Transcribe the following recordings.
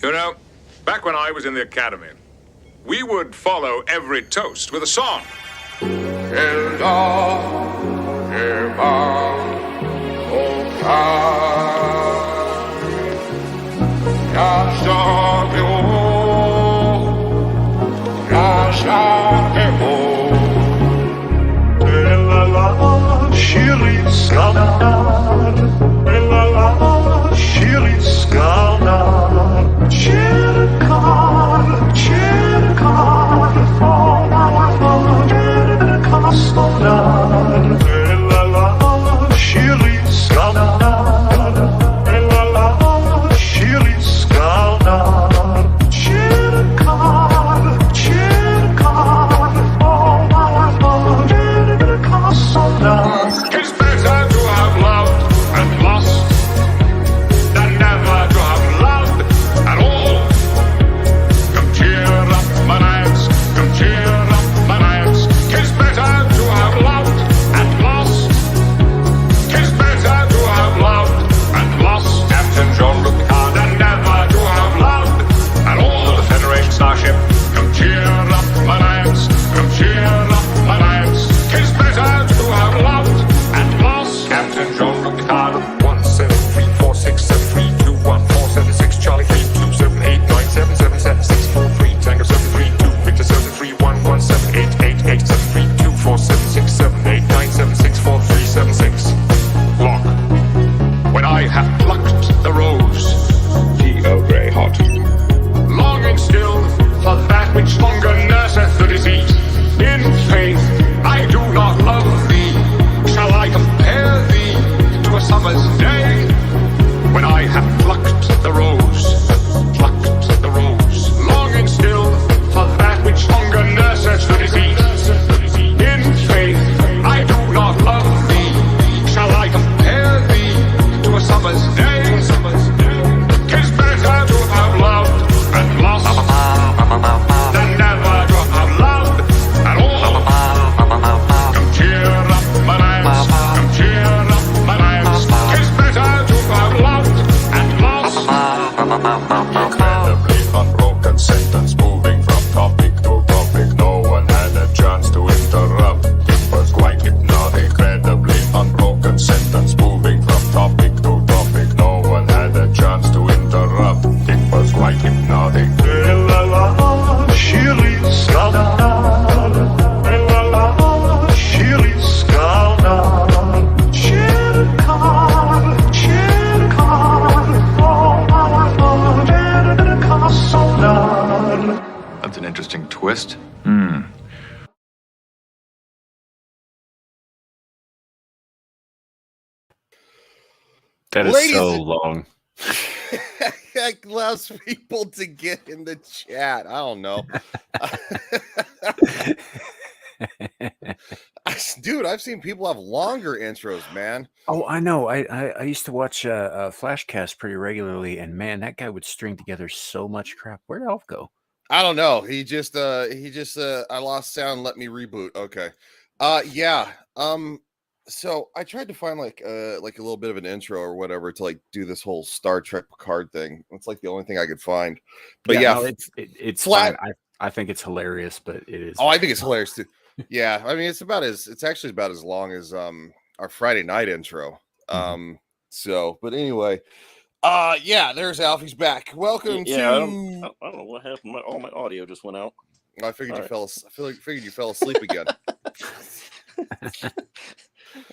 You know, back when I was in the academy, we would follow every toast with a song. Twist? That is so long. That allows people to get in the chat. I don't know. Dude, I've seen people have longer intros, man. Oh, I know. I used to watch Flashcast pretty regularly, and man, that guy would string together so much crap. Where'd Alf go? I don't know. He just I lost sound, let me reboot. Okay. Yeah. So I tried to find like a little bit of an intro or whatever to like do this whole Star Trek Picard thing. It's like the only thing I could find. But yeah, no, it's flat. fine. I think it's hilarious, but it is. Oh, I think it's hilarious too. Yeah, I mean it's actually about as long as our Friday night intro. So, but anyway, yeah, there's Alfie's back. Welcome to. I don't know what happened. All my audio just went out. I figured figured you fell asleep again.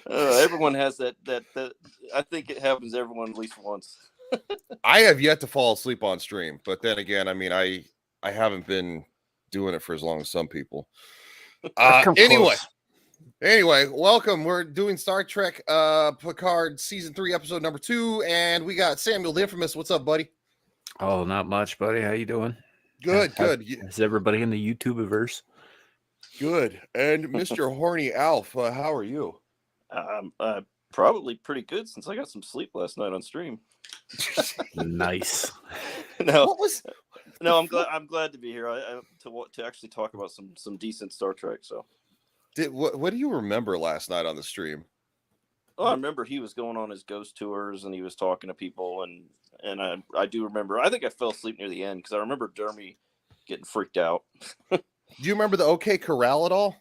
Everyone has that. I think it happens to everyone at least once. I have yet to fall asleep on stream, but then again, I mean, I haven't been doing it for as long as some people. Anyway, welcome. We're doing Star Trek Picard Season 3, Episode number 2, and we got Samiel the Infamous. What's up, buddy? Oh, not much, buddy. How you doing? Good. Is everybody in the YouTubeverse? Good. And Mr. Horny Alf, how are you? Probably pretty good since I got some sleep last night on stream. Nice. No, I'm glad to be here. To actually talk about some decent Star Trek. So, what do you remember last night on the stream? I remember he was going on his ghost tours and he was talking to people, and I do remember. I think I fell asleep near the end because I remember Dermy getting freaked out. Do you remember the OK Corral at all?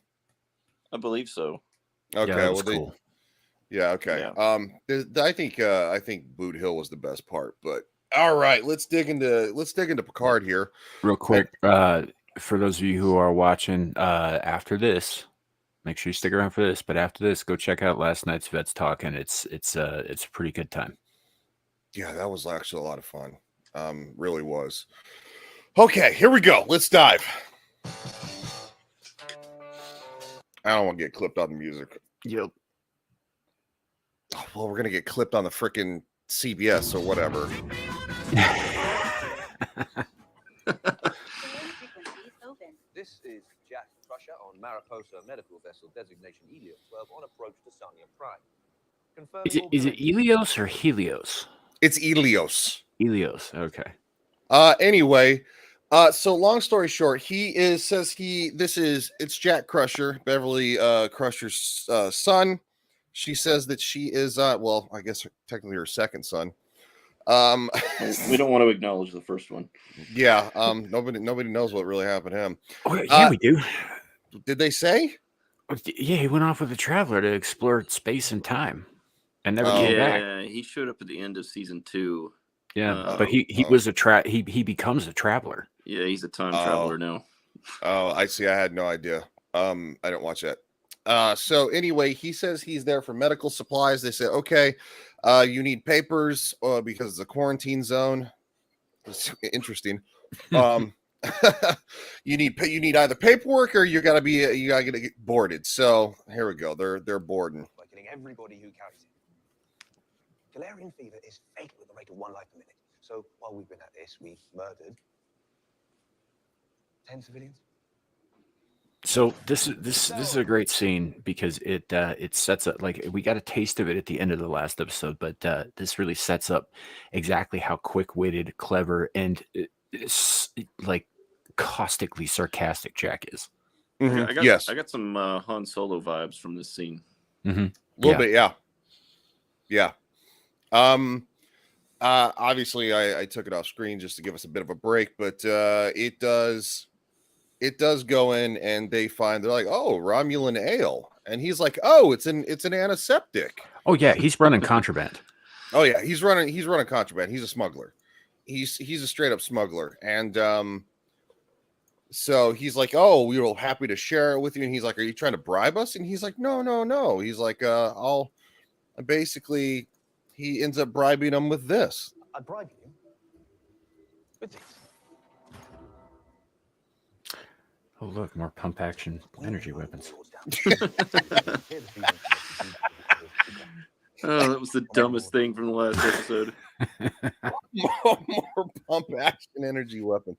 I believe so. Okay, Yeah, that was cool. Yeah, okay. Yeah. I think Boot Hill was the best part, but all right, let's dig into Picard here. Real quick, for those of you who are watching after this, make sure you stick around for this. But after this, go check out last night's Vets Talk, and it's a pretty good time. Yeah, that was actually a lot of fun. Really was. Okay, here we go. Let's dive. I don't want to get clipped on the music. Yep. Oh, well, we're gonna get clipped on the frickin' CBS or whatever. This is Jack Crusher on Mariposa Medical Vessel designation Helios 12 on approach to Samiel Prime. Confirm Is it Elios or Helios? It's Helios. Helios. Okay. Anyway, so long story short, it's Jack Crusher, Beverly Crusher's son. She says that she is well, I guess technically her second son. We don't want to acknowledge the first one. Yeah, nobody knows what really happened to him. Oh, yeah, we do. Did they say? Yeah, he went off with a traveler to explore space and time, and never came back. Yeah, he showed up at the end of season 2. Yeah, but he was he becomes a traveler. Yeah, he's a time traveler now. Oh, I see. I had no idea. I didn't watch that. So anyway, he says he's there for medical supplies. They say, okay, you need papers because it's a quarantine zone. It's interesting. You need either paperwork or you gotta get boarded. So here we go. They're boarding. By killing everybody who carries it. Galarian fever is fatal at the rate of 1 life per minute. So while we've been at this, we've murdered 10 civilians. So this is a great scene because it sets up, like, we got a taste of it at the end of the last episode, but this really sets up exactly how quick-witted, clever, and like caustically sarcastic Jack is. Mm-hmm. I got some Han Solo vibes from this scene. Mm-hmm. A little bit, yeah. Obviously, I took it off screen just to give us a bit of a break, but it does go in, and they're like, oh, Romulan ale, and he's like, oh, it's an antiseptic. Oh yeah, he's running contraband. Oh yeah, he's running contraband. He's a smuggler. He's a straight up smuggler, and so he's like, oh, we were happy to share it with you, and he's like, are you trying to bribe us? And he's like, no. He's like, I'll basically. He ends up bribing him with this. I bribe you with this. Oh look, more pump action energy weapons. Oh, that was the dumbest thing from the last episode. more pump action energy weapon.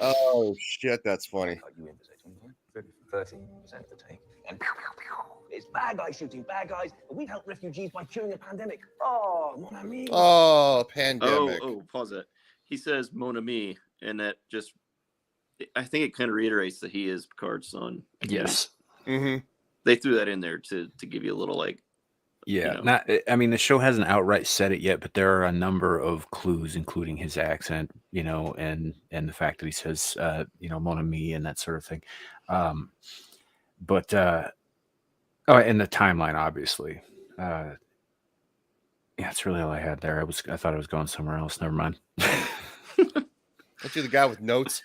Oh shit, that's funny. 30% of the take. And pew, pew, pew. It's bad guys shooting bad guys, and we help refugees by curing a pandemic. Oh, mon ami. Oh, pandemic. Oh, pause that. He says mon ami, and that just, I think it kind of reiterates that he is Picard's son. Yes. Mm-hmm. They threw that in there to give you a little like. Yeah, You know. I mean, the show hasn't outright said it yet, but there are a number of clues, including his accent, and the fact that he says, mon ami and that sort of thing. And the timeline, obviously. Yeah, that's really all I had there. I thought I was going somewhere else. Never mind. Aren't you the guy with notes?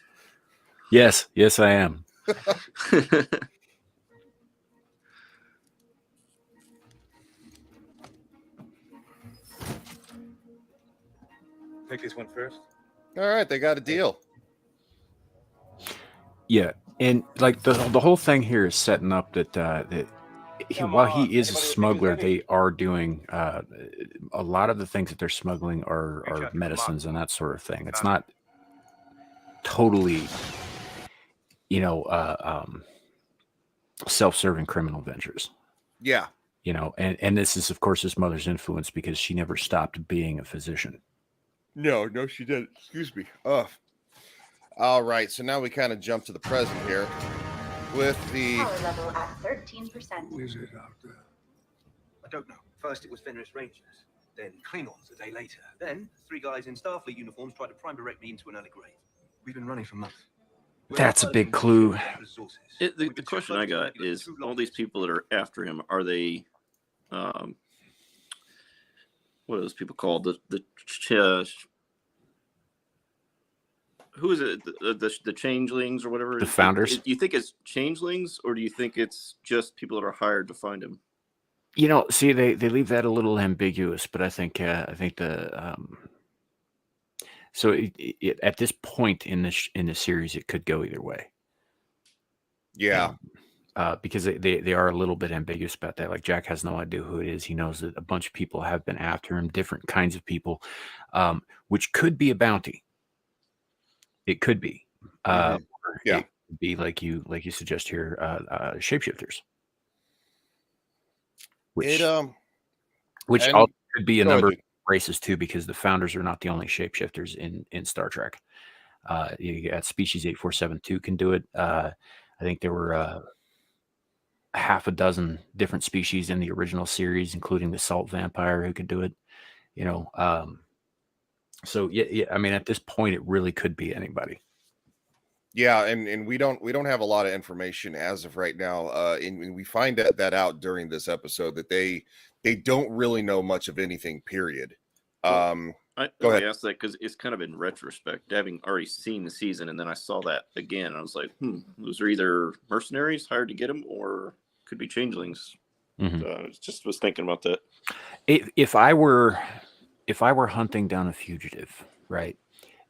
Yes, I am. Take this one first. All right, they got a deal. Yeah, and like the whole thing here is setting up that while he is a smuggler, they are doing a lot of the things that they're smuggling are medicines and that sort of thing. It's not totally, self-serving criminal ventures. Yeah. And this is, of course, his mother's influence because she never stopped being a physician. No, she didn't. Excuse me. All right, so now we kind of jump to the present here with the Power level at 13%. Who is it out there? I don't know. First it was Fenris Rangers, then Klingons a day later. Then 3 guys in Starfleet uniforms tried to prime direct me into an early grave. We've been running for months. That's a big clue. The question I got is, all these people that are after him, are they, what are those people called? Who is it? The changelings or whatever? The founders? Do you think it's changelings, or do you think it's just people that are hired to find him? You know, see, they leave that a little ambiguous, but I think the so at this point in the series, it could go either way. Yeah. Because they are a little bit ambiguous about that. Like, Jack has no idea who it is. He knows that a bunch of people have been after him, different kinds of people, which could be a bounty. It could be. Yeah. It could be like you suggest here, shapeshifters. Which also could be a number of races too, because the founders are not the only shapeshifters in Star Trek. You got Species 8472 can do it. I think there were half a dozen different species in the original series, including the salt vampire who could do it. You know, so yeah. I mean, at this point, it really could be anybody. Yeah, and we don't have a lot of information as of right now. And we find that out during this episode that they don't really know much of anything. Period. I Go ahead. asked that because it's kind of in retrospect, having already seen the season, and then I saw that again. And I was like, those are either mercenaries hired to get him, or could be changelings. Mm-hmm. Just was thinking about that. If I were hunting down a fugitive, right?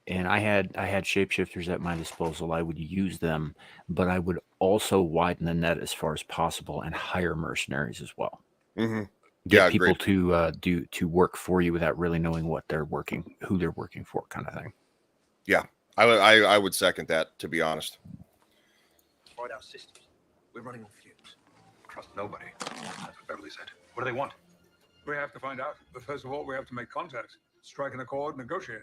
And I had shapeshifters at my disposal, I would use them, but I would also widen the net as far as possible and hire mercenaries as well. Mm-hmm. Get people to work for you without really knowing who they're working for, kind of thing. Yeah, I would second that, to be honest. Right, our systems. We're running on fumes. Trust nobody. That's what Beverly said. What do they want? We have to find out. But first of all, we have to make contact, strike an accord, negotiate.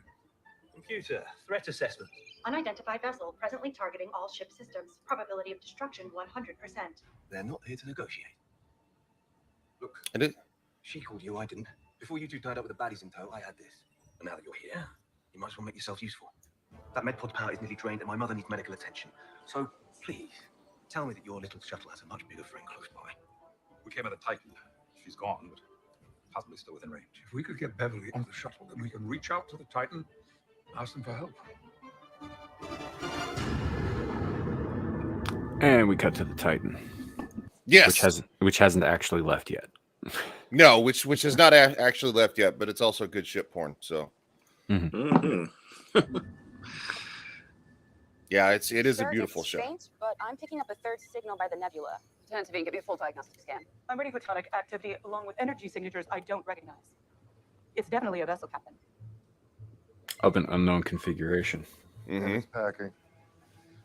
Computer, threat assessment. Unidentified vessel presently targeting all ship systems. Probability of destruction 100%. They're not here to negotiate. Look, she called you, I didn't. Before you two tied up with the baddies in tow, I had this. And now that you're here, you might as well make yourself useful. That medpod's power is nearly drained, and my mother needs medical attention. So, please, tell me that your little shuttle has a much bigger friend close by. We came at a Titan. She's gone, but possibly still within range. If we could get Beverly on the shuttle, then we can reach out to the Titan, ask them for help. And we cut to the Titan. Yes, which hasn't actually left yet. No, which has not actually left yet, but it's also good ship porn. So, Mm-hmm. yeah, it is a Sir, beautiful it's show. faint, but I'm picking up a third signal by the nebula. Lieutenant Sabine, give me a full diagnostic scan. I'm ready with photonic activity along with energy signatures I don't recognize. It's definitely a vessel, Captain. Of an unknown configuration. Mm-hmm. Packing.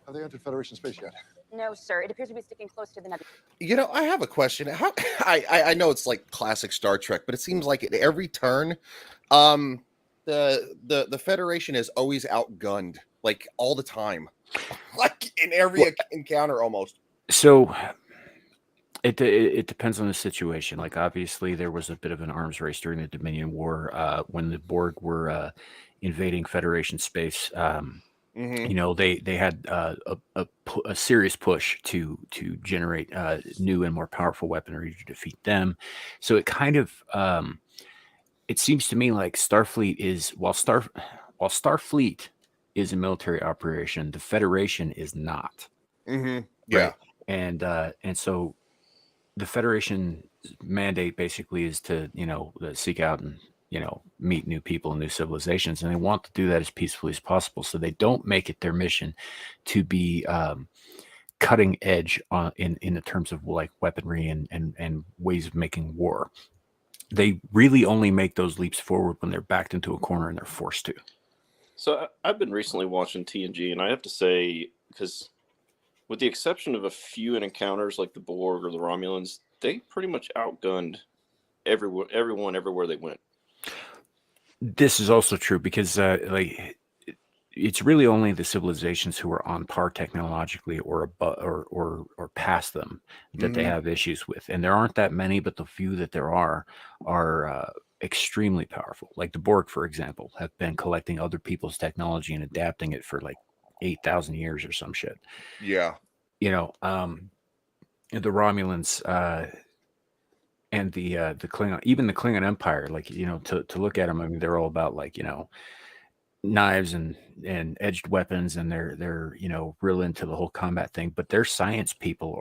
Have they entered Federation space yet? No, sir. It appears to be sticking close to the nebula. You know, I have a question. How I know it's like classic Star Trek, but it seems like at every turn, the Federation is always outgunned, like all the time, like in every encounter almost. So it depends on the situation. Like, obviously, there was a bit of an arms race during the Dominion War when the Borg were invading Federation space. You know, they had a serious push to generate new and more powerful weaponry to defeat them. So it kind of it seems to me like Starfleet is while Starfleet is a military operation, the Federation is not. Mm-hmm. Yeah, right? And so the Federation mandate basically is to seek out and meet new people and new civilizations, and they want to do that as peacefully as possible. So they don't make it their mission to be cutting edge in the terms of like weaponry and ways of making war. They really only make those leaps forward when they're backed into a corner and they're forced to. So I've been recently watching TNG, and I have to say, because with the exception of a few encounters like the Borg or the Romulans, they pretty much outgunned everyone everywhere they went. This is also true because it's really only the civilizations who are on par technologically or above or past them that they have issues with, and there aren't that many, but the few that there are extremely powerful. Like the Borg, for example, have been collecting other people's technology and adapting it for like 8,000 years or some shit. Yeah. You know, the Romulans and the Klingon, even the Klingon Empire, like, you know, to look at them, I mean, they're all about, like, you know, knives and edged weapons, and they're you know, real into the whole combat thing, but their science people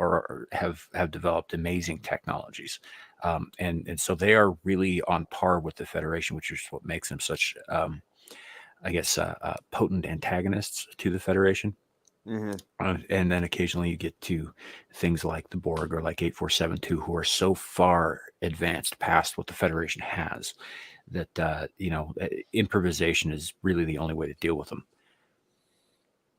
have developed amazing technologies, and so they are really on par with the Federation, which is what makes them such I guess potent antagonists to the Federation. And then occasionally you get to things like the Borg or like 8472, who are so far advanced past what the Federation has that you know, improvisation is really the only way to deal with them.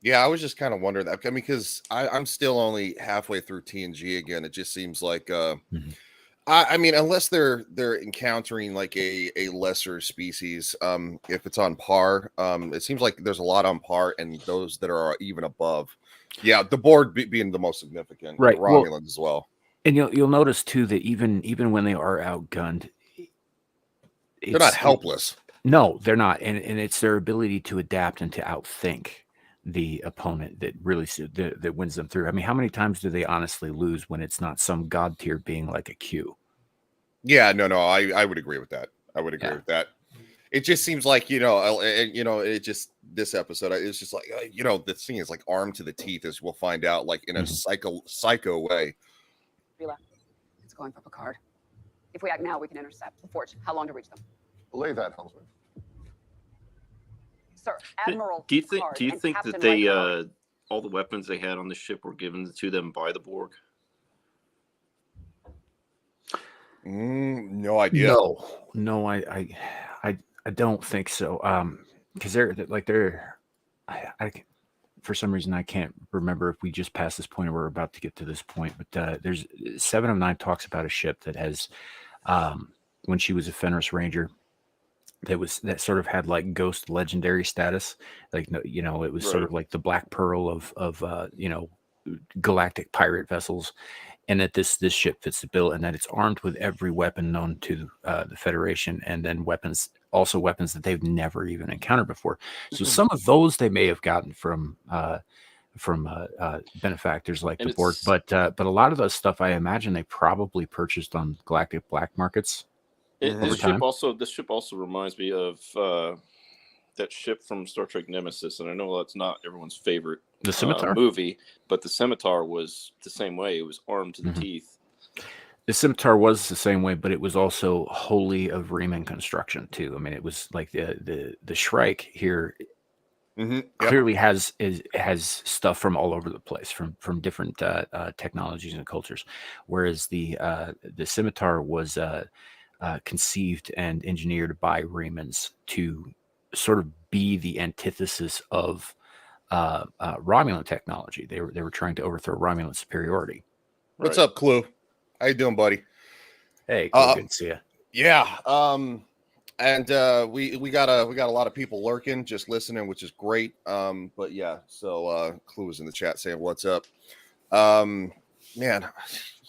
Yeah, I was just kind of wondering that. I mean, because I'm still only halfway through TNG again. It just seems like I mean, unless they're encountering like a lesser species, if it's on par, it seems like there's a lot on par, and those that are even above. Yeah, the Borg being the most significant, Right? The Romulans as well. And you'll notice too that even when they are outgunned, they're not helpless. No, they're not, and it's their ability to adapt and to outthink the opponent that really that wins them through. I mean, how many times do they honestly lose when it's not some god tier being like a Q? Yeah, no, I would agree with that. I would agree with that. It just seems like, you know, it just, this episode, it's just like, you know, this thing is like armed to the teeth, as we'll find out, like in a psycho way. Rila, it's going for Picard. If we act now, we can intercept the Forge. How long to reach them? Belay that, helmsman. Sir, Admiral. Do you Picard and think Captain that they Riker all the weapons they had on the ship were given to them by the Borg? No idea. No, I don't think so. Because they're for some reason I can't remember if we just passed this point or we're about to get to this point. But there's 7 of 9 talks about a ship that has, when she was a Fenris Ranger, that sort of had like ghost legendary status. Like, you know, it was sort of like the Black Pearl of you know, galactic pirate vessels. And that this ship fits the bill, and that it's armed with every weapon known to the Federation, and then weapons that they've never even encountered before. So some of those they may have gotten from benefactors like the Borg, but a lot of those stuff I imagine they probably purchased on galactic black markets. This ship also reminds me of that ship from Star Trek Nemesis, and I know that's not everyone's favorite the Scimitar movie, but the Scimitar was the same way. It was armed to the teeth. The Scimitar was the same way, but it was also wholly of Riemann construction too. I mean, it was like the Shrike here clearly has stuff from all over the place, from different technologies and cultures, whereas the Scimitar was conceived and engineered by Riemanns to sort of be the antithesis of Romulan technology. They were trying to overthrow Romulan superiority. What's up, Clue? How you doing, buddy? Hey, Clue, good to see you. Yeah. And we got a lot of people lurking, just listening, which is great. But yeah, so Clue was in the chat saying what's up. Man,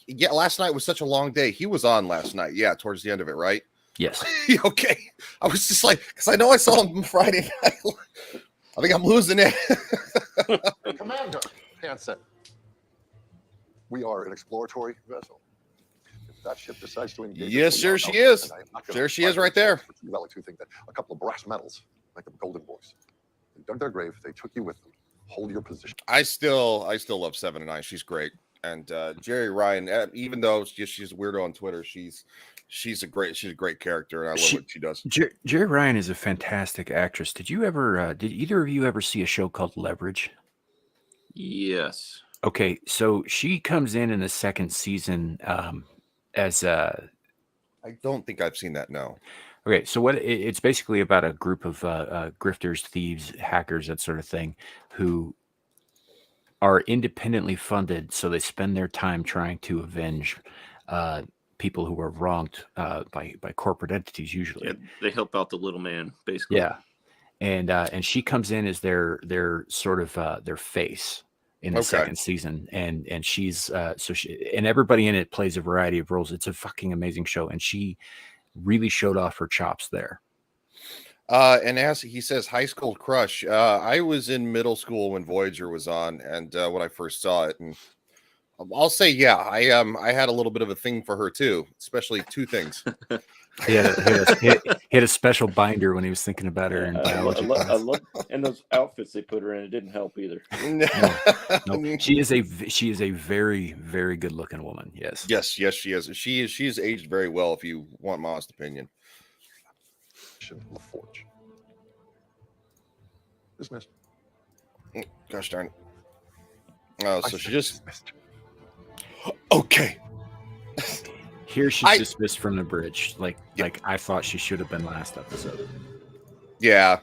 yeah, last night was such a long day. He was on last night, yeah, towards the end of it, right? Yes. Okay. I was just like, because I know I saw him Friday night. I think I'm losing it. Commander Hansen, we are an exploratory vessel. If that ship decides to engage, yes, sir, she is. There she is, right there. You like to think that a couple of brass medals, like the Golden Boys, they dug their grave. They took you with them. Hold your position. I still love 7 of 9. She's great. And Jerry Ryan, even though she's a weirdo on Twitter, she's a great character, and I love what she does. Jerry Ryan is a fantastic actress. Did either of you ever see a show called Leverage? Yes. Okay, so she comes in the second season as I don't think I've seen that. No. Okay, so it's basically about a group of grifters, thieves, hackers, that sort of thing, who are independently funded, so they spend their time trying to avenge people who are wronged by corporate entities, usually. Yeah, they help out the little man, basically. Yeah. and she comes in as their sort of their face in the second season, and she's and everybody in it plays a variety of roles. It's a fucking amazing show, and she really showed off her chops there. And as he says, high school crush. I was in middle school when Voyager was on, and when I first saw it, and I'll say, yeah, I had a little bit of a thing for her too, especially two things. He had a special binder when he was thinking about her in biology class. I love, and those outfits they put her in, it didn't help either. No. She is a very, very good looking woman. Yes, she is. She is aged very well. If you want my honest opinion. LaForge. Dismissed. Gosh darn it. Oh, so she just dismissed. Okay. Here she's dismissed from the bridge. Like I thought she should have been last episode. Yeah.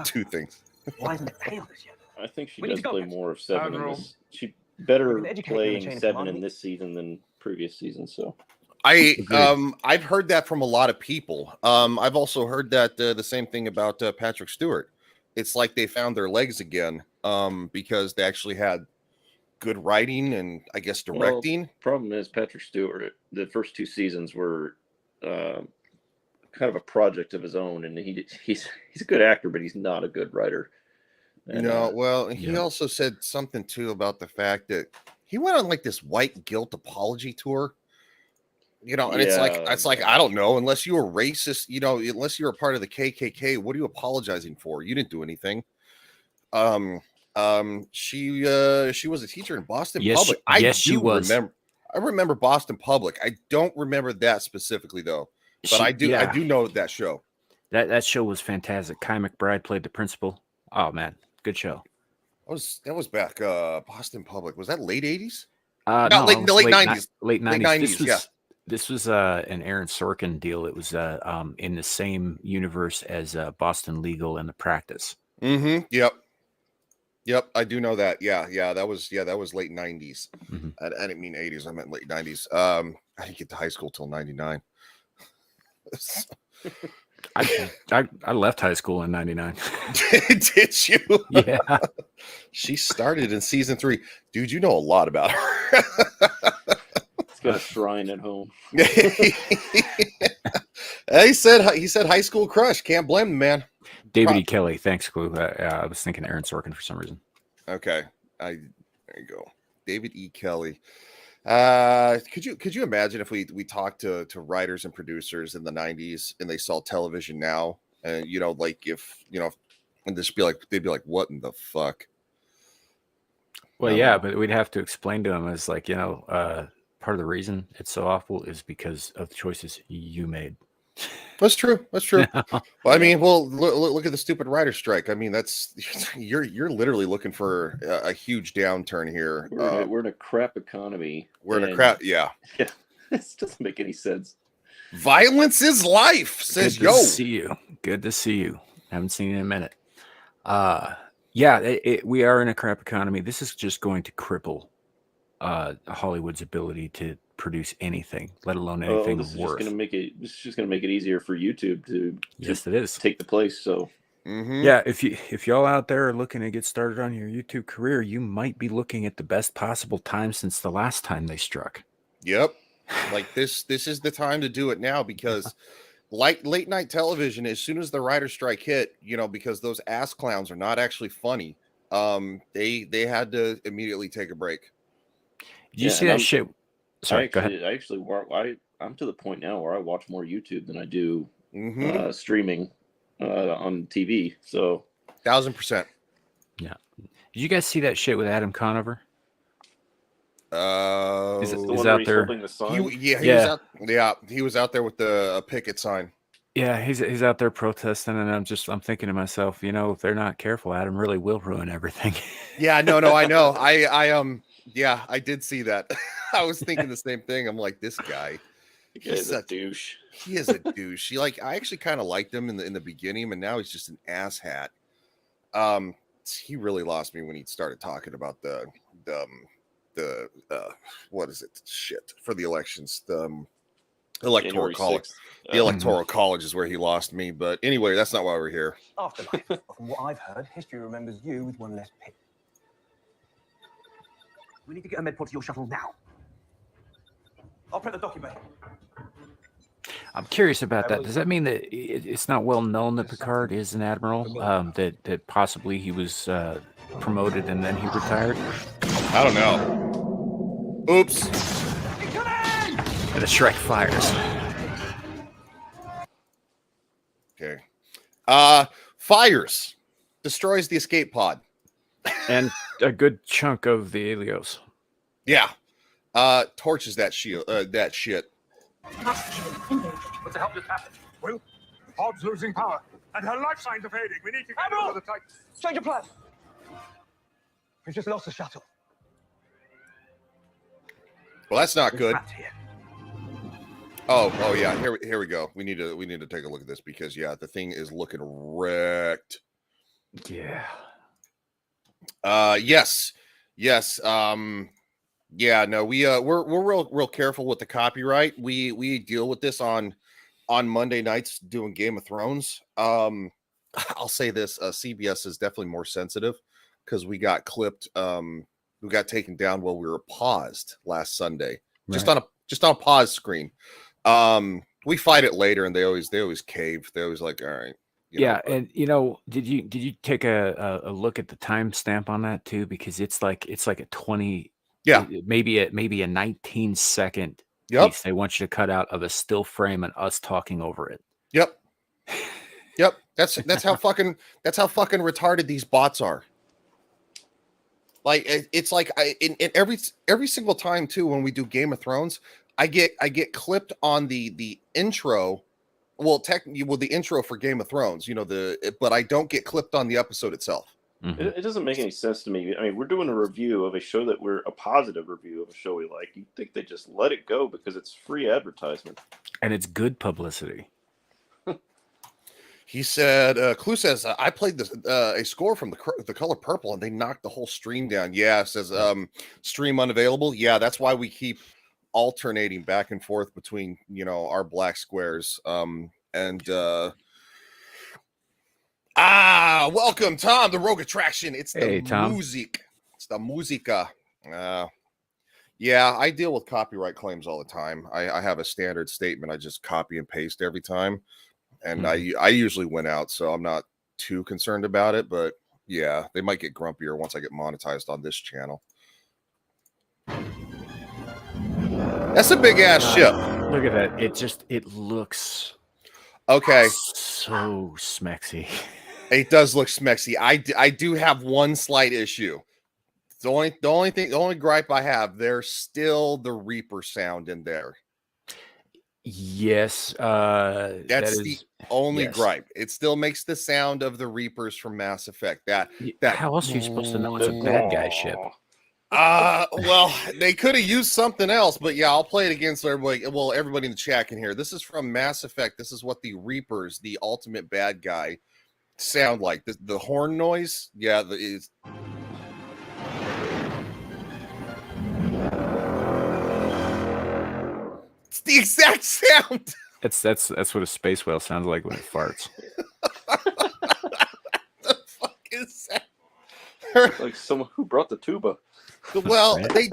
Two things. Why isn't it failed as yet? I think she does play more of Seven in this. She better playing Seven in this season than previous seasons. So I've heard that from a lot of people. I've also heard that the same thing about Patrick Stewart. It's like they found their legs again because they actually had good writing and I guess directing. Well, problem is Patrick Stewart, the first two seasons were kind of a project of his own, and he's a good actor, but he's not a good writer. And, he also said something too about the fact that he went on like this white guilt apology tour. And it's like I don't know, unless you were racist, unless you were part of the KKK, what are you apologizing for? You didn't do anything. She was a teacher in Boston Public. I remember Boston Public. I don't remember that specifically though, but I do know that show. That show was fantastic. Kai McBride played the principal. Oh man, good show. That was back Boston Public. Was that late 80s? No, late 90s. Late 90s. This was an Aaron Sorkin deal. It was in the same universe as Boston Legal and The Practice. Mm-hmm. Yep, I do know that. Yeah, that was late 90s. Mm-hmm. I didn't mean 80s. I meant late 90s. I didn't get to high school till 99. I left high school in 99. Did you? Yeah. She started in season 3. Dude, you know a lot about her. It's got a shrine at home. He said high school crush. Can't blame him, man. David E. Kelly. Thanks, Clue. I was thinking Aaron Sorkin for some reason. Okay. There you go. David E. Kelly. Could you imagine if we talked to writers and producers in the 90s and they saw television now, and and they'd be like, what in the fuck? Well, yeah, but we'd have to explain to them as like, part of the reason it's so awful is because of the choices you made. That's true. Well, I mean, look at the stupid writer strike. I mean, that's you're literally looking for a huge downturn here. We're in a crap economy. Yeah. This doesn't make any sense. Violence is life, says Good to see you. Good to see you. Haven't seen you in a minute. We are in a crap economy. This is just going to cripple Hollywood's ability to produce anything, let alone anything worth. This is just going to make it easier for YouTube to yes, it is take the place. So yeah, if y'all out there are looking to get started on your YouTube career, you might be looking at the best possible time since the last time they struck. Yep, like this is the time to do it now, because like late night television, as soon as the writer strike hit, because those ass clowns are not actually funny, they had to immediately take a break. Did you see that shit? Sorry, go ahead. I'm to the point now where I watch more YouTube than I do streaming on TV. So 1000%. Yeah. Did you guys see that shit with Adam Conover? He's out there. He was out there with the picket sign. Yeah, he's out there protesting, and I'm thinking to myself, if they're not careful, Adam really will ruin everything. Yeah, no, I know. I did see that. I was thinking the same thing. I'm like, this guy, he's a douche. He is a douche. I actually kind of liked him in the beginning, and now he's just an asshat. He really lost me when he started talking about the what is it? Shit for the elections. Electoral January college. 6th. The electoral college is where he lost me. But anyway, that's not why we're here. Afterlife. From what I've heard, history remembers you with one less pit. We need to get a med pod to your shuttle now. I'll print the document. I'm curious about that. Does that mean that it's not well known that Picard is an admiral? That possibly he was promoted and then he retired? I don't know. Oops. And the Shrek fires. Okay. Fires. Destroys the escape pod. And a good chunk of the Helios. Yeah. Torches that shield. That shit. What the hell just happened? Well, Hobbs losing power, and her life signs are fading. We need to get her to the Titan. Change of plan. We've just lost the shuttle. Well, that's not good. Here. Oh yeah. Here we go. We need to take a look at this because yeah, the thing is looking wrecked. Yeah. Yes. Yeah, no, we're real careful with the copyright. We deal with this on Monday nights doing Game of Thrones. I'll say this, CBS is definitely more sensitive because we got clipped, we got taken down while we were paused last Sunday. Right. Just on a pause screen. We fight it later and they always cave. They always like, all right. And did you take a look at the timestamp on that too? Because it's like a 20 maybe a 19-second piece they want you to cut out of a still frame and us talking over it. Yep. That's how fucking retarded these bots are. Like it's like in every single time too when we do Game of Thrones, I get clipped on the intro. Well, technically, the intro for Game of Thrones, but I don't get clipped on the episode itself. Mm-hmm. It doesn't make any sense to me. I mean, we're doing a review of a show a positive review of a show we like. You'd think they just let it go because it's free advertisement. And it's good publicity. He said, Clue says, I played a score from the color purple and they knocked the whole stream down. Yeah, says stream unavailable. Yeah, that's why we keep alternating back and forth between, our black squares. Welcome, Tom, the Rogue Attraction. It's the music. It's the musica. Yeah, I deal with copyright claims all the time. I have a standard statement. I just copy and paste every time. And I usually win out, so I'm not too concerned about it. But yeah, they might get grumpier once I get monetized on this channel. That's a big ass ship. Look at that. It looks okay. So smexy. It does look smexy. I do have one slight issue. The only gripe I have, there's still the Reaper sound in there. Yes, that's the only gripe. It still makes the sound of the Reapers from Mass Effect. That how else are you supposed to know it's a bad guy ship? Well, they could have used something else, but yeah, I'll play it again so everybody in the chat can hear. This is from Mass Effect. This is what the Reapers, the ultimate bad guy, sound like. The horn noise, yeah, it's the exact sound. That's what a space whale sounds like when it farts. The fuck is that? Like someone who brought the tuba. Well, they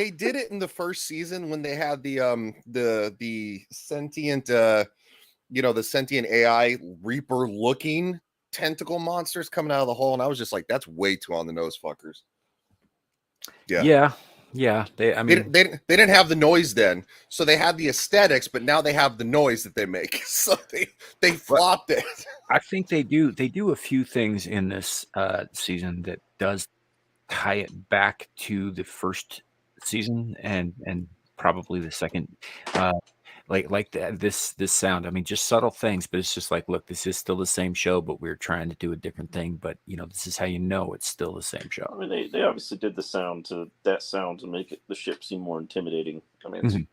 did it in the first season when they had the sentient the sentient AI Reaper looking tentacle monsters coming out of the hole, and I was just like, that's way too on the nose, fuckers. Yeah. They didn't have the noise then, so they had the aesthetics, but now they have the noise that they make. So they flopped it. I think they do a few things in this season that does tie it back to the first season and probably the second. Like this sound. I mean, just subtle things, but it's just like, look, this is still the same show, but we're trying to do a different thing. But this is how it's still the same show. I mean, they obviously did the sound to make the ship seem more intimidating. I mean,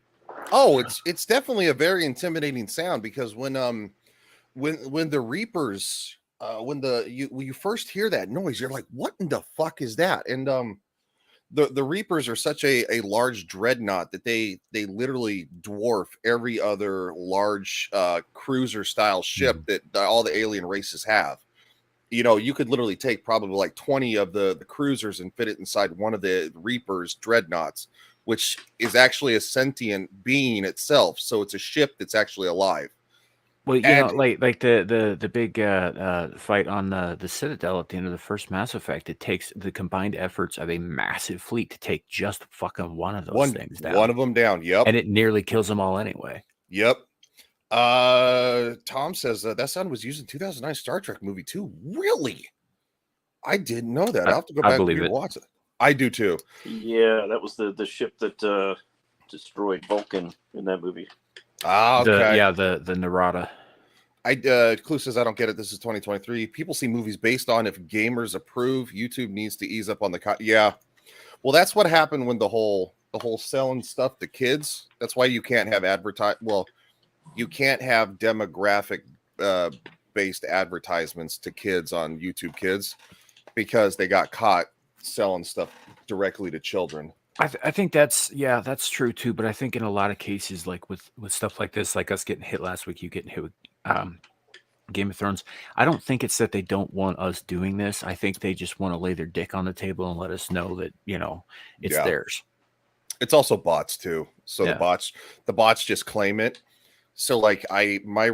it's definitely a very intimidating sound because when the Reapers when you first hear that noise, you're like, what in the fuck is that? And the Reapers are such a large dreadnought that they literally dwarf every other large cruiser style ship that all the alien races have. You know, you could literally take probably like 20 of the cruisers and fit it inside one of the Reapers dreadnoughts, which is actually a sentient being itself. So it's a ship that's actually alive. Well, you know, like the big fight on the Citadel at the end of the first Mass Effect, it takes the combined efforts of a massive fleet to take just fucking one of those things down. One of them down, yep. And it nearly kills them all anyway. Yep. Tom says that sound was used in 2009 Star Trek movie too. Really? I didn't know that. I'll have to go back and watch it. I do too. Yeah, that was the ship that destroyed Vulcan in that movie. Ah, okay. The Narada. Clue says I don't get it. This is 2023. People see movies based on if gamers approve. YouTube needs to ease up on the yeah. Well, that's what happened when the whole selling stuff to kids. That's why you can't have you can't have demographic based advertisements to kids on YouTube Kids because they got caught selling stuff directly to children. I think that's true too. But I think in a lot of cases, like with stuff like this, like us getting hit last week, you getting hit with Game of Thrones. I don't think it's that they don't want us doing this. I think they just want to lay their dick on the table and let us know that, you know, it's theirs. It's also bots too. So the bots just claim it. So like my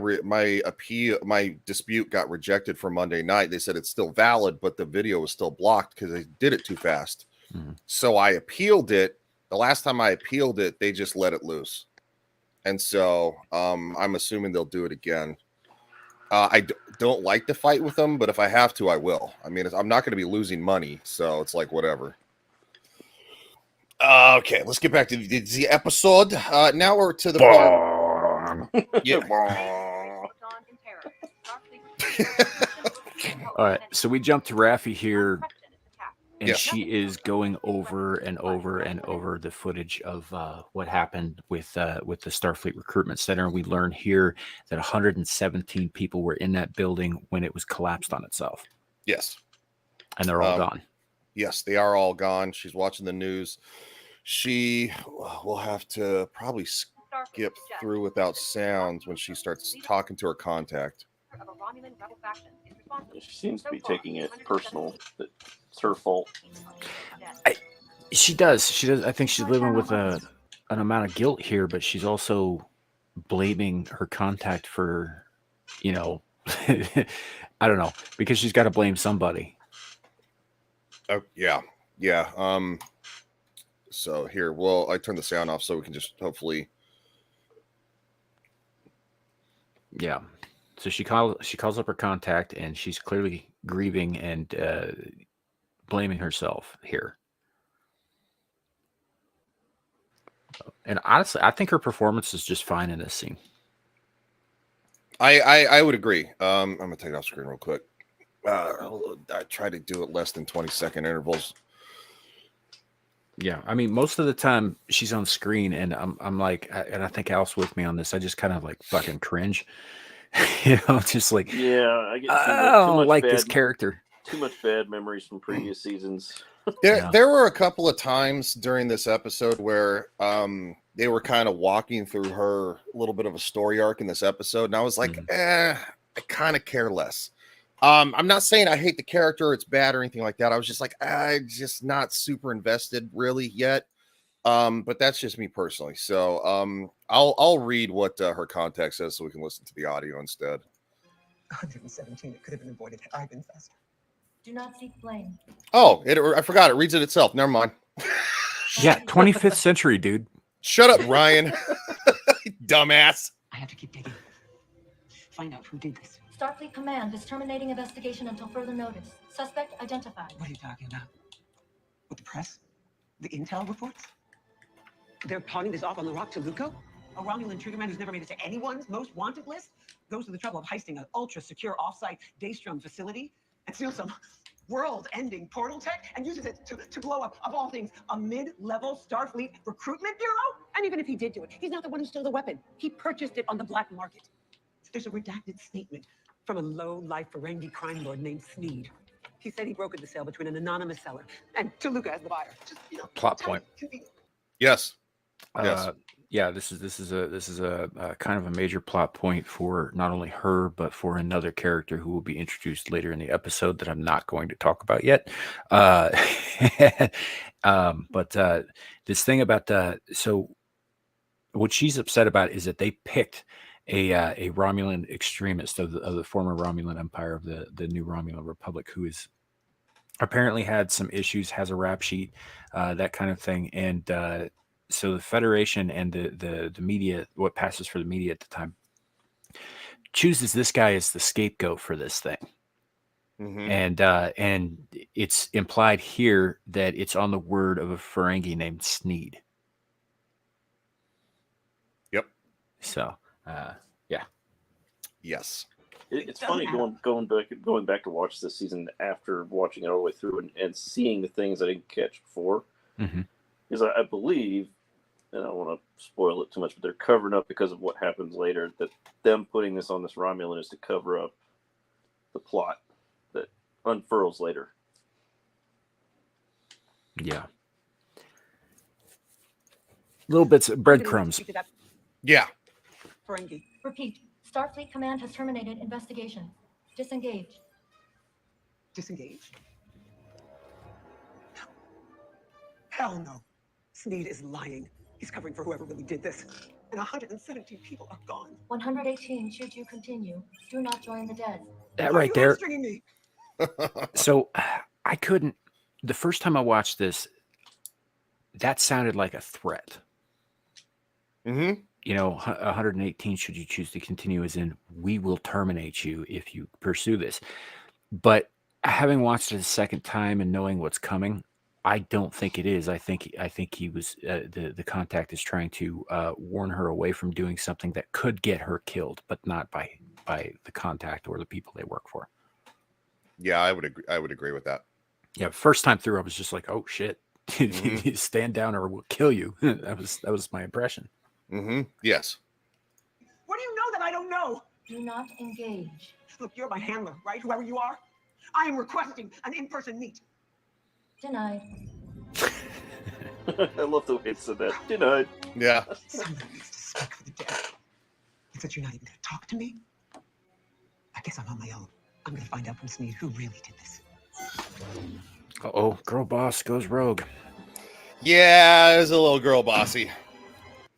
dispute got rejected for Monday night. They said it's still valid, but the video was still blocked because they did it too fast. Mm-hmm. So I appealed it. The last time I appealed it, they just let it loose. And so I'm assuming they'll do it again. I don't like to fight with them, but if I have to, I will. I mean, I'm not going to be losing money, so it's like whatever. Okay, let's get back to the episode. Now we're to the part. Yeah. All right, so we jump to Raffi here, and she is going over and over and over the footage of what happened with the Starfleet Recruitment Center. And we learn here that 117 people were in that building when it was collapsed on itself. Yes, and they're all gone. Yes, they are all gone. She's watching the news. She will have to probably skip through without sounds when she starts talking to her contact. She seems to be taking it personal. That it's her fault. She does. I think she's living with an amount of guilt here, but she's also blaming her contact for, you know, I don't know, because she's got to blame somebody. Oh, yeah. So here, I turn the sound off so we can just hopefully. Yeah. So she calls up her contact, and she's clearly grieving and blaming herself here. And honestly, I think her performance is just fine in this scene. I would agree. I'm gonna take it off screen real quick. I try to do it less than 20-second intervals. Yeah, I mean, most of the time she's on screen, and I'm like, and I think Al's with me on this. I just kind of like fucking cringe, you know, just like, I get I don't like this character. Too much bad memories from previous seasons. There were a couple of times during this episode where they were kind of walking through her little bit of a story arc in this episode, and I was like, I kind of care less. I'm not saying I hate the character, it's bad or anything like that. I was just like, I'm just not super invested really yet. But that's just me personally. So I'll read what her contact says so we can listen to the audio instead. 117, it could have been avoided had I been faster. Do not seek blame. Oh, I forgot. It reads it itself. Never mind. Yeah, 25th century, dude. Shut up, Ryan. Dumbass. I have to keep digging. Find out who did this. Starfleet Command is terminating investigation until further notice. Suspect identified. What are you talking about? With the press? The intel reports? They're pawning this off on the rock to Luco? A Romulan triggerman who's never made it to anyone's most wanted list? Goes to the trouble of heisting an ultra-secure off-site Daystrom facility and steals some world-ending portal tech and uses it to blow up, of all things, a mid-level Starfleet recruitment bureau? And even if he did do it, he's not the one who stole the weapon. He purchased it on the black market. There's a redacted statement from a low-life Ferengi crime lord named Sneed. He said he brokered the sale between an anonymous seller and Toluca as the buyer. Just, Plot point. Yes. Yes. Yeah, this is a kind of a major plot point for not only her but for another character who will be introduced later in the episode that I'm not going to talk about yet. But this thing about so what she's upset about is that they picked a Romulan extremist of the former Romulan Empire, of the new Romulan Republic, who is apparently had some issues, has a rap sheet, that kind of thing, and so the Federation and the media, what passes for the media at the time, chooses this guy as the scapegoat for this thing. And it's implied here that it's on the word of a Ferengi named Sneed. Yep. So, yeah. Yes. It's funny going back to watch this season after watching it all the way through and seeing the things I didn't catch before. Because I believe, and I don't want to spoil it too much, but they're covering up because of what happens later. That them putting this on this Romulan is to cover up the plot that unfurls later. Yeah. Little bits of breadcrumbs. Yeah. Ferengi. Repeat. Starfleet Command has terminated investigation. Disengage. Disengage? Hell no. Sneed is lying. He's covering for whoever really did this. And 117 people are gone. 118, should you continue, do not join the dead. That right there. Me? So I couldn't, the first time I watched this, that sounded like a threat. You know, 118, should you choose to continue, as in, we will terminate you if you pursue this. But having watched it a second time and knowing what's coming, I don't think it is. I think he was, the contact is trying to warn her away from doing something that could get her killed, but not by the contact or the people they work for. Yeah, I would agree with that. Yeah, first time through, I was just like, oh shit, stand down or we'll kill you. That was my impression. Yes. What do you know that I don't know? Do not engage. Look, you're my handler, right? Whoever you are. I am requesting an in-person meet. Denied. I love the way it said that. Denied. Yeah. Somebody needs to speak for the dead. And since you're not even going to talk to me, I guess I'm on my own. I'm going to find out from Sneed who really did this. Oh, girl boss goes rogue. Yeah, there's a little girl bossy.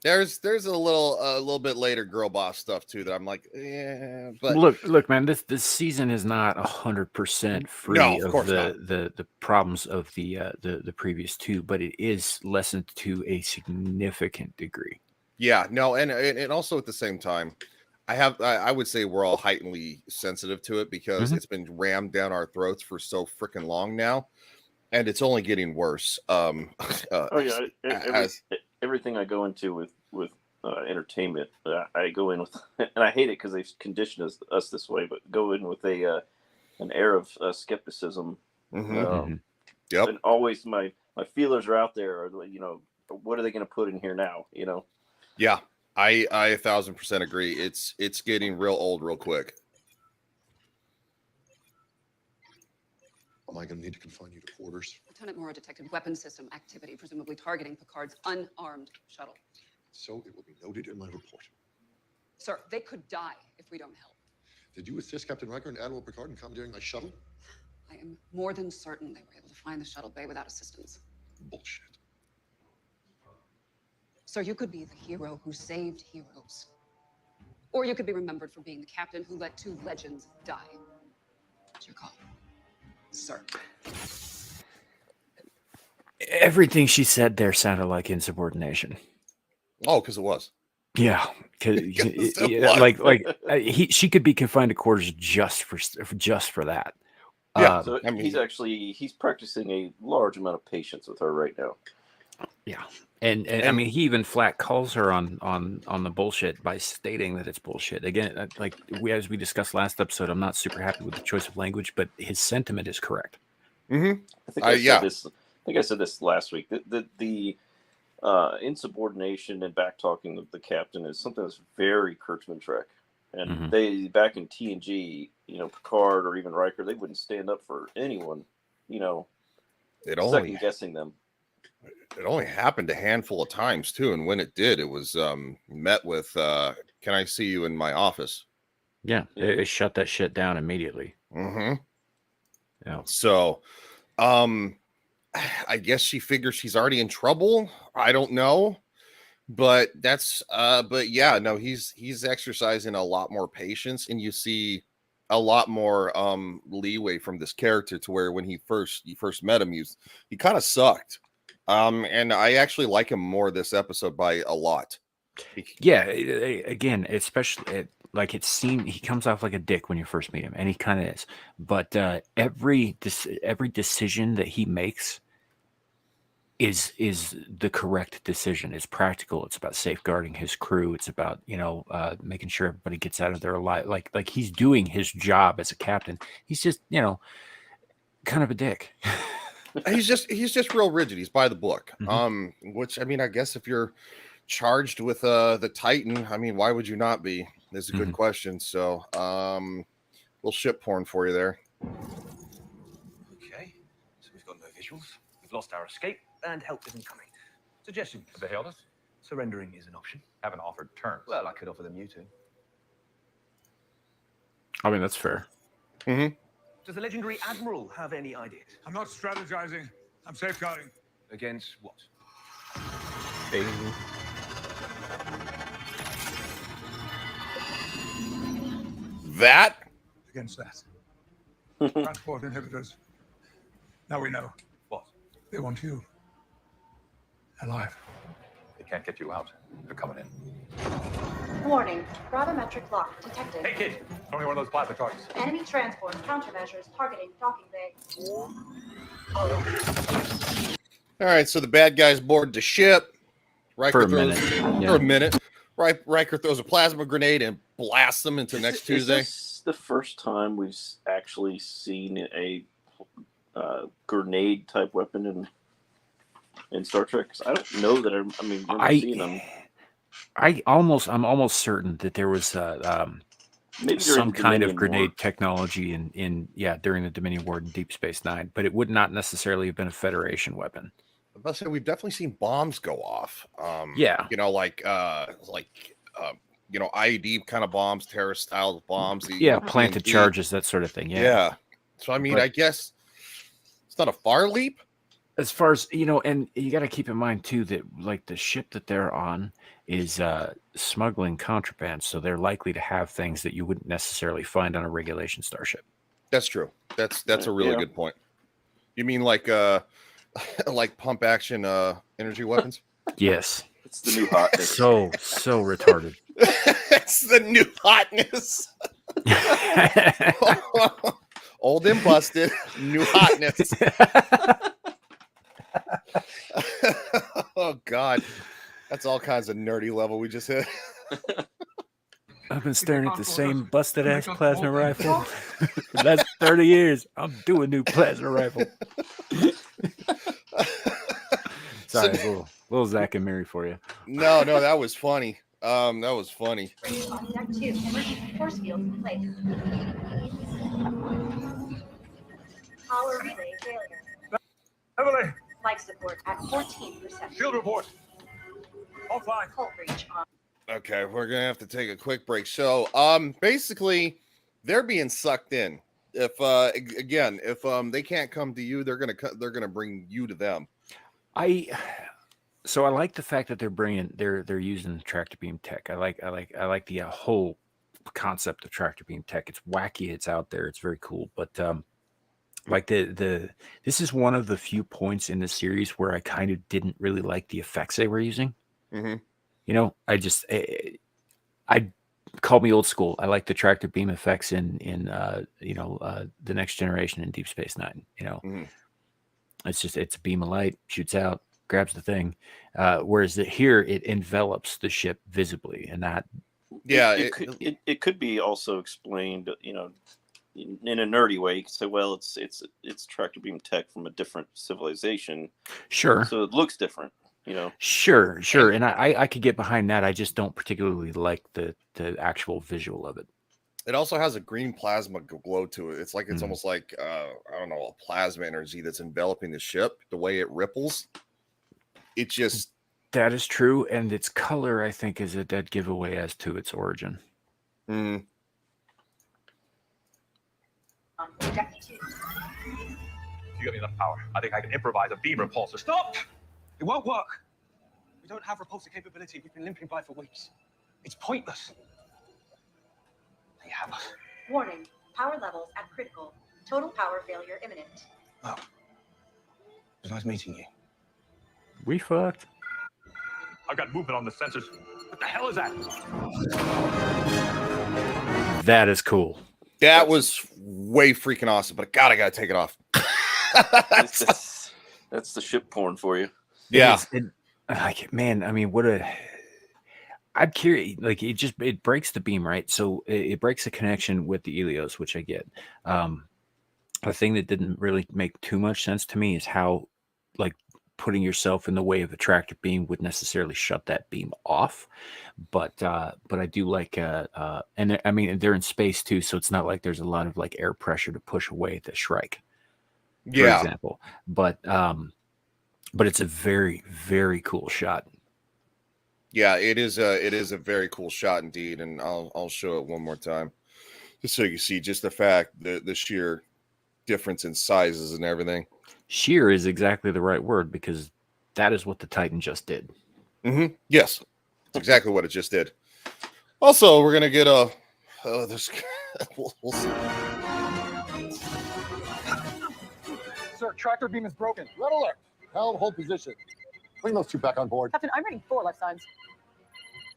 There's a little bit later girl boss stuff too that I'm like, yeah. But look, man, this season is not 100% free of the problems of the previous two, but it is lessened to a significant degree. Yeah, no, and also at the same time, I would say we're all heightenedly sensitive to it because it's been rammed down our throats for so freaking long now, and it's only getting worse. Everything I go into with entertainment, I go in with, and I hate it because they've conditioned us this way, but go in with an air of skepticism. Yep. And always my feelers are out there. Or, what are they going to put in here now? Yeah, I 1,000% agree. It's getting real old real quick. Am I going to need to confine you to quarters? Lieutenant Mora detected weapons system activity, presumably targeting Picard's unarmed shuttle. So it will be noted in my report. Sir, they could die if we don't help. Did you assist Captain Riker and Admiral Picard in commandeering my shuttle? I am more than certain they were able to find the shuttle bay without assistance. Bullshit. Sir, you could be the hero who saved heroes. Or you could be remembered for being the captain who let two legends die. What's your call, sir? Everything she said there sounded like insubordination. Oh, because it was. Yeah, because she could be confined to quarters just for that. Yeah, so he's practicing a large amount of patience with her right now. Yeah, and I mean, he even flat calls her on the bullshit by stating that it's bullshit. Again, as we discussed last episode, I'm not super happy with the choice of language, but his sentiment is correct. I think I said this last week. The insubordination and back talking of the captain is something that's very Kurtzman-Trek, And they back in TNG, Picard or even Riker, they wouldn't stand up for anyone, second guessing them. It only happened a handful of times too, and when it did, it was met with "Can I see you in my office?" Yeah, it shut that shit down immediately. Yeah. So, I guess she figures she's already in trouble. I don't know, but but yeah, no, he's exercising a lot more patience, and you see a lot more leeway from this character to where when you first met him, he kind of sucked. And I actually like him more this episode by a lot. Yeah, again, especially like it seemed he comes off like a dick when you first meet him, and he kind of is. But every decision that he makes is the correct decision. It's practical. It's about safeguarding his crew. It's about making sure everybody gets out of there alive. Like he's doing his job as a captain. He's just kind of a dick. He's just real rigid. He's by the book. Which I mean, I guess if you're charged with the Titan, I mean, why would you not be? That's a good question. So we'll ship porn for you there. Okay, so we've got no visuals. We've lost our escape, and help isn't coming. Suggestion: Have they hailed us? surrendering is an option. Haven't offered terms. Well, I could offer them you two. I mean, that's fair. Does the legendary Admiral have any ideas? I'm not strategizing. I'm safeguarding. Against what? That? Against that. Transport inhibitors. Now we know. What? They want you. Alive. They can't get you out. They're coming in. Warning. Gravimetric lock detected. Hey, kid. Only one of those plasma targets. Enemy transport countermeasures targeting docking bay. All right, so the bad guys board the ship. Riker For a minute. Riker throws a plasma grenade and blasts them into next Tuesday. Is this the first time we've actually seen a grenade type weapon in Star Trek? 'Cause I don't know that I've seen them. I'm almost certain that there was Maybe some during the kind of Dominion grenade War. technology during the Dominion War in Deep Space Nine, but it would not necessarily have been a Federation weapon. I must say we've definitely seen bombs go off. Yeah. IED kind of bombs, terrorist style bombs. Planted TNT. charges, that sort of thing. Yeah. So I mean, But- I guess it's not a far leap. As far as and you got to keep in mind too that like the ship that they're on is smuggling contraband, so they're likely to have things that you wouldn't necessarily find on a regulation starship. That's true. That's a really good point. You mean like like pump action energy weapons? Yes. It's the new hotness. So retarded. It's the new hotness. Old and busted, new hotness. Oh God, that's all kinds of nerdy level we just hit. I've been staring at the same busted ass plasma rifle for the last 30 years. I'm doing new plasma rifle. Sorry, little Zach and Mary for you. No, that was funny. That was funny. On deck 2, emergency force field in place. Power relay failure. Heavily. Life support at 14%. Shield report. Offline. Hull breach on. Okay, we're gonna have to take a quick break. So, basically, they're being sucked in. If if they can't come to you, they're gonna bring you to them. I like the fact that they're using tractor beam tech. I like the whole concept of tractor beam tech. It's wacky, it's out there, it's very cool. But like this is one of the few points in the series where I kind of didn't really like the effects they were using. I call me old school. I like the tractor beam effects in the Next Generation in Deep Space Nine. It's a beam of light, shoots out, grabs the thing. Whereas here it envelops the ship visibly, and that. Yeah, it could be also explained, in a nerdy way. You could say, well, it's tractor beam tech from a different civilization. Sure. So it looks different. You know. Sure, and I could get behind that. I just don't particularly like the actual visual of it. It also has a green plasma glow to it. It's like it's almost like I don't know, a plasma energy that's enveloping the ship. The way it ripples, it just that is true, and its color I think is a dead giveaway as to its origin. You give me enough power. I think I can improvise a beam repulsor. Stop! It won't work. We don't have repulsor capability. We've been limping by for weeks. It's pointless. They have us. Warning. Power levels at critical. Total power failure imminent. Oh. It was nice meeting you. We fucked. I've got movement on the sensors. What the hell is that? That is cool. That was way freaking awesome, but God, I gotta take it off. That's the ship porn for you. Yeah. Like, man, I mean, I'm curious, like it breaks the beam, right? So it breaks the connection with the Helios, which I get. The thing that didn't really make too much sense to me is how, like, putting yourself in the way of a tractor beam would necessarily shut that beam off. But I do like, and I mean, they're in space too, so it's not like there's a lot of like air pressure to push away the Shrike, for example. But it's a very, very cool shot. Yeah, it is a very cool shot indeed, and I'll show it one more time, just so you can see just the fact the sheer difference in sizes and everything. Sheer is exactly the right word because that is what the Titan just did. Yes, that's exactly what it just did. Also, we're gonna get this. We'll see. Sir, tractor beam is broken. Red alert. Helm, hold position. Bring those two back on board. Captain, I'm reading 4 life signs.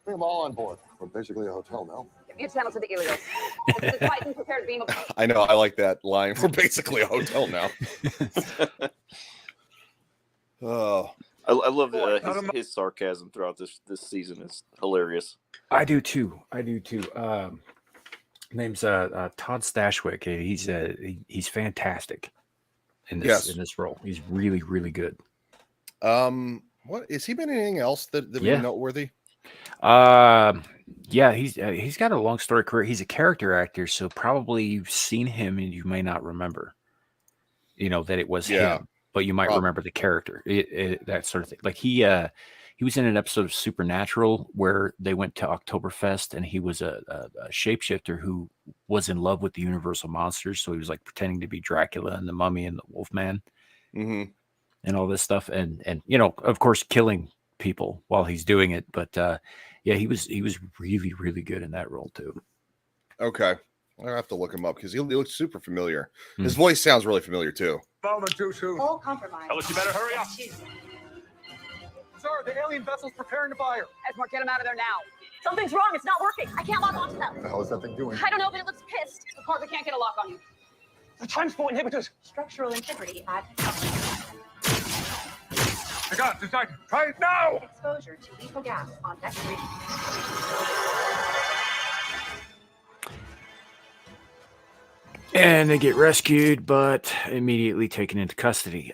Bring them all on board. We're basically a hotel now. You channel to the Helios. The Titan prepared beam of... I know, I like that line. We're basically a hotel now. Oh, I love his sarcasm throughout this season. Is hilarious. I do too. Name's Todd Stashwick. He's fantastic in this role. He's really, really good. What has he been in anything else that be noteworthy? Yeah, he's got a long story career. He's a character actor, so probably you've seen him and you may not remember, that it was him, but you might remember the character, that sort of thing. Like he was in an episode of Supernatural where they went to Oktoberfest and he was a shapeshifter who was in love with the Universal monsters. So he was like pretending to be Dracula and the Mummy and the Wolfman and all this stuff. And, of course, killing people while he's doing it. But he was really, really good in that role too. Okay. I'll have to look him up because he looks super familiar. His voice sounds really familiar too. Moment too soon. Full compromise. Tell us you better hurry up. Sir, the alien vessel's preparing to fire. Edmar, get him out of there now. Something's wrong. It's not working. I can't lock onto them. What the hell is that thing doing? I don't know, but it looks pissed. Picard, we can't get a lock on you. The transport inhibitors. Structural integrity at I got it. Decide. Try it now. exposure to lethal gas on deck 3. And they get rescued, but immediately taken into custody.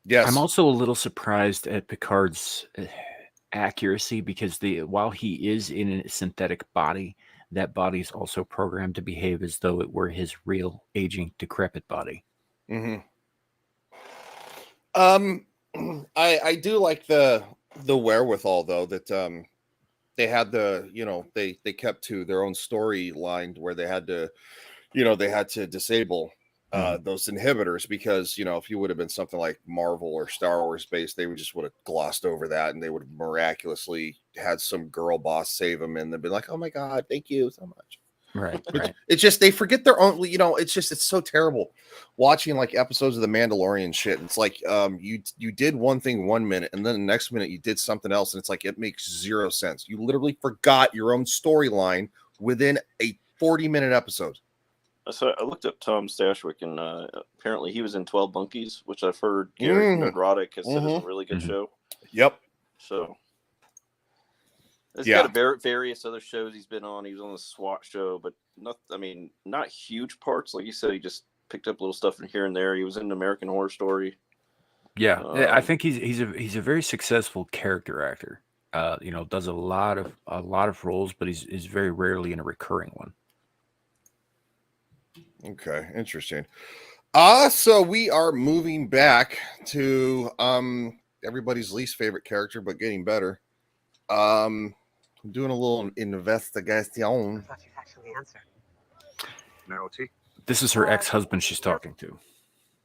Yes. I'm also a little surprised at Picard's accuracy because while he is in a synthetic body, that body is also programmed to behave as though it were his real aging, decrepit body. I do like the wherewithal though that they had they kept to their own storyline where they had to disable those inhibitors because if you would have been something like Marvel or Star Wars based, they would have glossed over that and they would have miraculously had some girl boss save them and they'd be like, oh my god, thank you so much. Right. It's just they forget their own. It's so terrible watching like episodes of The Mandalorian shit. It's like you did one thing 1 minute and then the next minute you did something else and it's like it makes zero sense. You literally forgot your own storyline within a 40-minute episode. So I looked up Tom Stashwick, and apparently he was in 12 Monkeys, which I've heard Gary Roddick has said is a really good show. Yep. So he's got various other shows he's been on. He was on the SWAT show, but not huge parts. Like you said, he just picked up little stuff in here and there. He was in American Horror Story. Yeah, I think he's a very successful character actor. Does a lot of roles, but he's very rarely in a recurring one. Okay, interesting. So we are moving back to everybody's least favorite character, but getting better. I'm doing a little investigation. I thought you'd actually answer. Narrow T. This is her ex-husband she's talking to.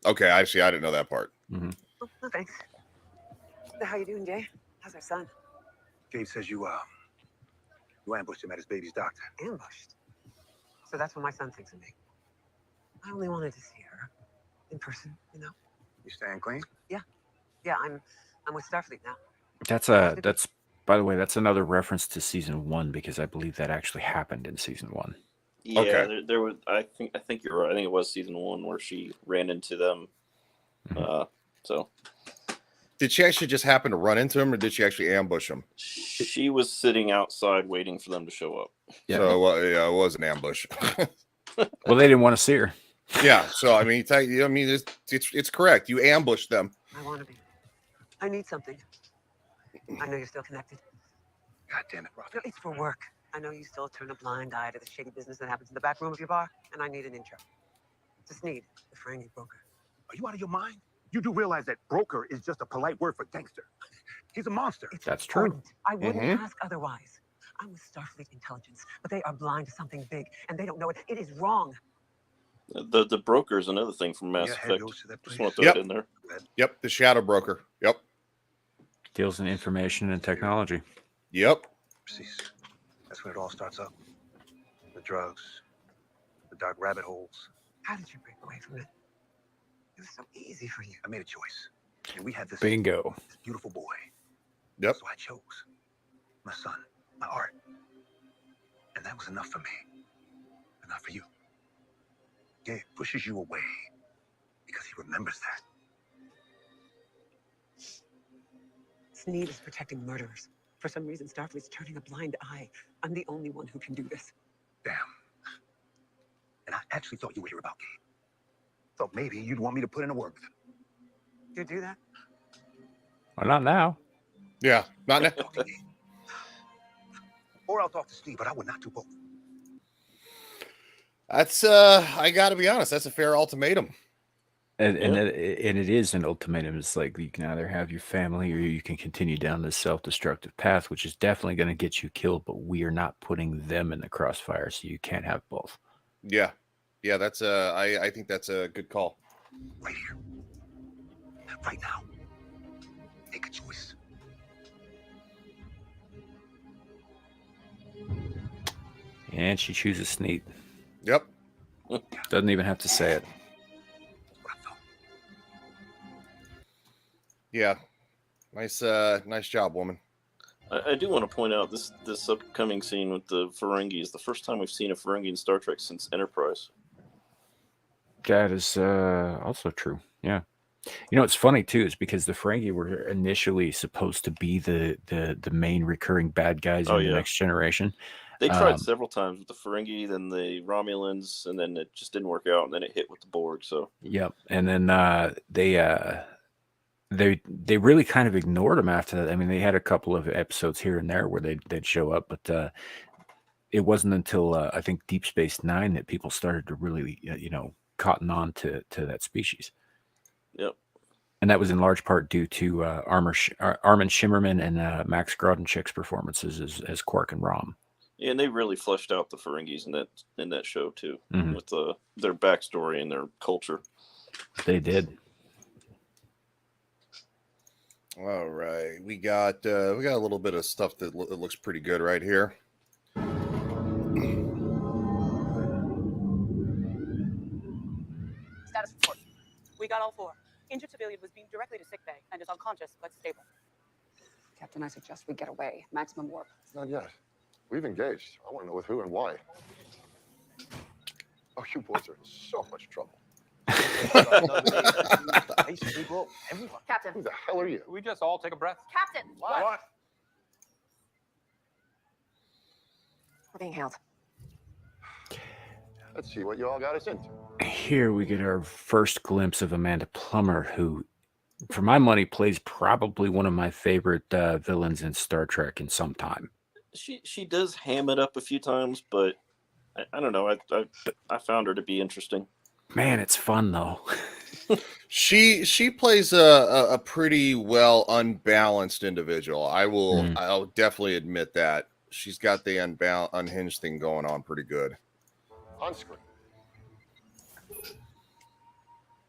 Okay, I see. I didn't know that part. Mm-hmm. Oh, no, thanks. How you doing, Jay? How's our son? Gabe says you ambushed him at his baby's doctor. Ambushed. So that's what my son thinks of me. I only wanted to see her in person, you know. You staying clean? Yeah, I'm with Starfleet now. That's by the way, that's another reference to season 1 because I believe that actually happened in season 1. Yeah, okay. there was. I think you're right. I think it was season 1 where she ran into them. So, did she actually just happen to run into him, or did she actually ambush him? She was sitting outside waiting for them to show up. Yeah. So it was an ambush. Well, they didn't want to see her. Yeah. So I mean, it's correct. You ambushed them. I want to be. I need something. I know you're still connected. God damn it, Rob. No, it's for work. I know you still turn a blind eye to the shady business that happens in the back room of your bar, and I need an intro. Just need the Ferengi broker. Are you out of your mind? You do realize that broker is just a polite word for gangster. He's a monster. That's true. Important. I wouldn't ask otherwise. I'm with Starfleet Intelligence, but they are blind to something big, and they don't know it. It is wrong. The broker is another thing from Mass Effect. Just want to throw it in there. Yep, the shadow broker. Yep. Deals in information and technology. Yep. Precis. That's when it all starts up. The drugs, the dark rabbit holes. How did you break away from it? It was so easy for you. I made a choice. And we had this Bingo. beautiful boy. Yep. So I chose my son, my art. And that was enough for me. But not for you. Gabe pushes you away because he remembers that. Sneed is protecting murderers. For some reason, Starfleet's turning a blind eye. I'm the only one who can do this. Damn. And I actually thought you would hear about Gabe. Thought maybe you'd want me to put in a word with him. You do that? Well, not now. Yeah, not now. Talk to Gabe. Or I'll talk to Steve, but I would not do both. That's I got to be honest. That's a fair ultimatum. And it is an ultimatum. It's like you can either have your family or you can continue down this self-destructive path, which is definitely going to get you killed, but we are not putting them in the crossfire, so you can't have both. Yeah. That's I think that's a good call. Right here. Right now. Make a choice. And she chooses Sneed. Yep. Doesn't even have to say it. Yeah. Nice job, woman. I do want to point out this upcoming scene with the Ferengi is the first time we've seen a Ferengi in Star Trek since Enterprise. That is also true. Yeah. It's funny too, is because the Ferengi were initially supposed to be the main recurring bad guys in the Next Generation. They tried several times with the Ferengi, then the Romulans, and then it just didn't work out, and then it hit with the Borg. So yep, and then they really kind of ignored them after that. I mean, they had a couple of episodes here and there where they'd show up, but it wasn't until I think Deep Space Nine that people started to really cotton on to that species. Yep. And that was in large part due to Armin Shimmerman and Max Grodenchik's performances as Quark and Rom. Yeah, and they really fleshed out the Ferengis in that show too, with their backstory and their culture. They did. All right, we got a little bit of stuff that looks pretty good right here. Status report. We got all 4. Injured civilian was beamed directly to sickbay and is unconscious but stable. Captain, I suggest we get away. Maximum warp. Not yet. We've engaged. I want to know with who and why. Oh, you boys are in so much trouble. Captain. Who the hell are you? We just all take a breath. Captain. What? We're being hailed. Let's see what you all got us into. Here we get our first glimpse of Amanda Plummer, who for my money, plays probably one of my favorite villains in Star Trek in some time. She does ham it up a few times, but I don't know. I found her to be interesting. Man, it's fun though. She plays a pretty well unbalanced individual. I'll definitely admit that. She's got the unhinged thing going on pretty good. On screen.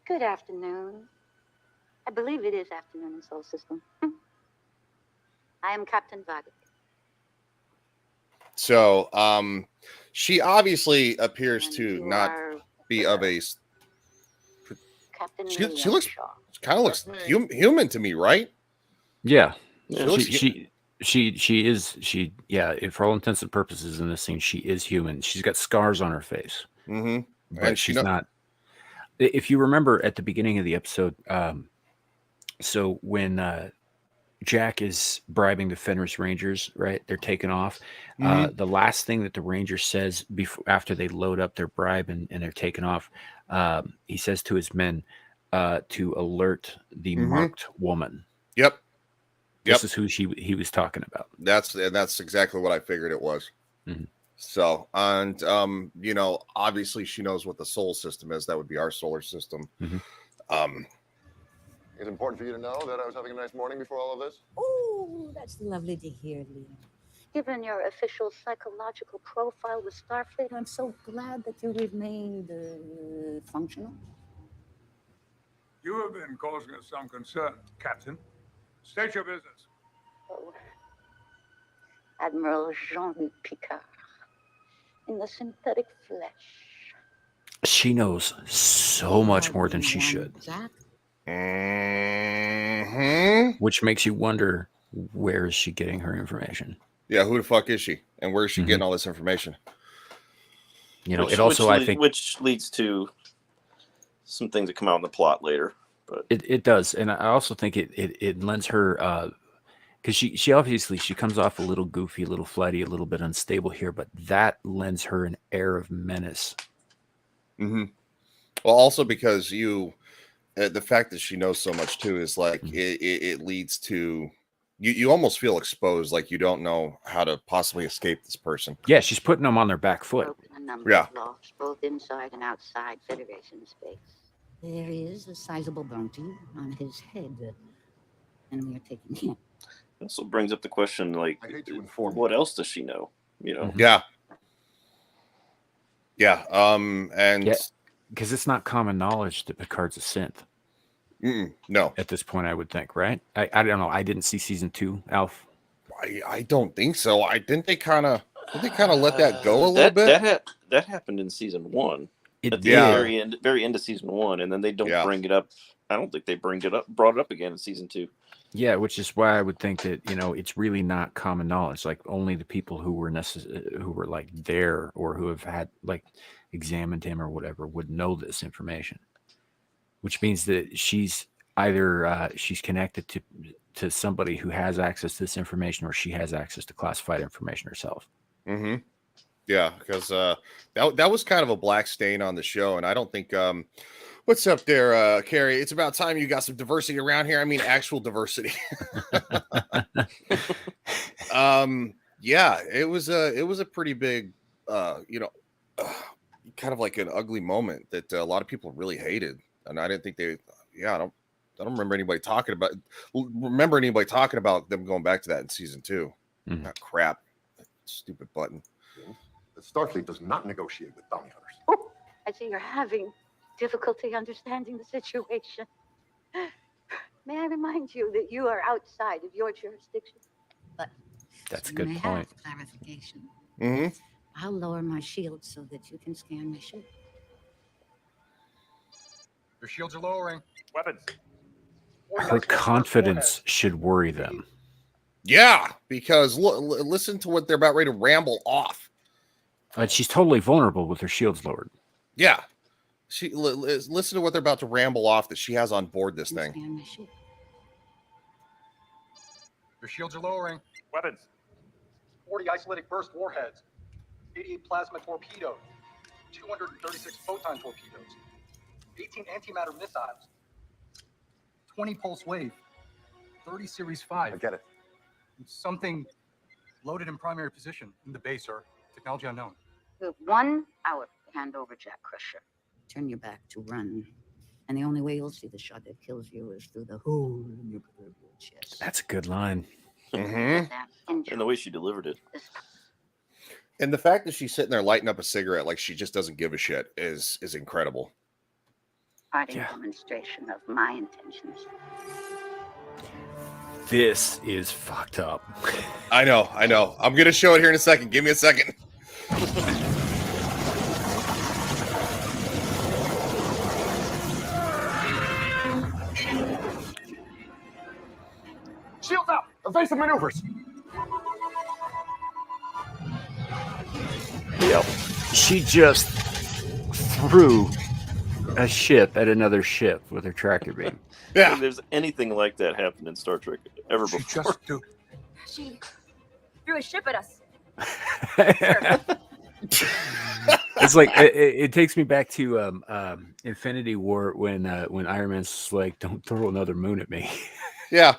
Good afternoon. I believe it is afternoon in Sol System. I am Captain Vagik. So, she obviously appears to not be of a. Captain She looks kind of looks human to me, right? Yeah, She is. For all intents and purposes in this scene, she is human. She's got scars on her face, but she's not. If you remember at the beginning of the episode, so when Jack is bribing the Fenris Rangers, right? They're taking off. The last thing that the Ranger says after they load up their bribe and they're taking off, he says to his men to alert the marked woman. Yep. This is who he was talking about. That's exactly what I figured it was. So, and obviously she knows what the Sol system is. That would be our solar system. It's important for you to know that I was having a nice morning before all of this. Oh, that's lovely to hear, Liam. Given your official psychological profile with Starfleet, I'm so glad that you remained functional. You have been causing us some concern, Captain. State your business. Oh. Admiral Jean-Luc Picard, in the synthetic flesh. She knows so much more than she should. Which makes you wonder, where is she getting her information? Yeah, who the fuck is she? And where is she getting all this information? Which leads to some things that come out in the plot later. But it does. And I also think it lends her, because she obviously comes off a little goofy, a little flighty, a little bit unstable here, but that lends her an air of menace. Well, also because the fact that she knows so much too is like it leads to you almost feel exposed, like you don't know how to possibly escape this person. Yeah, she's putting them on their back foot. A number of lofts, both inside and outside Federation space. There is a sizable bounty on his head, and we are taking him. It also brings up the question, like, what else does she know? Yeah. And because it's not common knowledge that Picard's a synth. No, at this point, I would think, right? I don't know. I didn't see season 2, Alf. I don't think so. Didn't they kind of let that go a little bit? That happened in season 1. At the very end of season 1, and then they don't bring it up. I don't think they brought it up again in season 2. Yeah, which is why I would think that it's really not common knowledge. Like only the people who were like there or who have had like examined him or whatever would know this information. Which means that she's either she's connected to somebody who has access to this information, or she has access to classified information herself. Yeah, because that was kind of a black stain on the show, and I don't think. What's up there, Carrie? It's about time you got some diversity around here. I mean, actual diversity. Yeah, it was a pretty big, kind of like an ugly moment that a lot of people really hated, and I didn't think I don't remember anybody talking about. Them going back to that in season 2. That crap, that stupid button. The Starfleet does not negotiate with bounty hunters. Oh, I see you're having difficulty understanding the situation. May I remind you that you are outside of your jurisdiction? But that's a good point. Clarification. I'll lower my shield so that you can scan my ship. Your shields are lowering. Weapons. Her confidence should worry them. Yeah, because listen to what they're about ready to ramble off. But she's totally vulnerable with her shields lowered. Yeah. Listen to what they're about to ramble off that she has on board this thing. Your shields are lowering. Weapons. 40 isolated burst warheads. 88 plasma torpedoes. 236 photon torpedoes. 18 antimatter missiles. 20 pulse wave. 30 series 5. I get it. Something loaded in primary position in the base, sir. Technology unknown. You have 1 hour to hand over Jack Crusher. Turn your back to run. And the only way you'll see the shot that kills you is through the hole in your proverbial chest. That's a good line. Mm-hmm. And the way she delivered it. And the fact that she's sitting there lighting up a cigarette like she just doesn't give a shit is incredible. Parting demonstration of my intentions. This is fucked up. I know. I'm gonna show it here in a second. Give me a second. Shields up! Evasive maneuvers! Yep. She just threw a ship at another ship with her tractor beam. Yeah. If there's anything like that happened in Star Trek ever before. She threw a ship at us. It's like it takes me back to Infinity War when Iron Man's like, "Don't throw another moon at me." Yeah.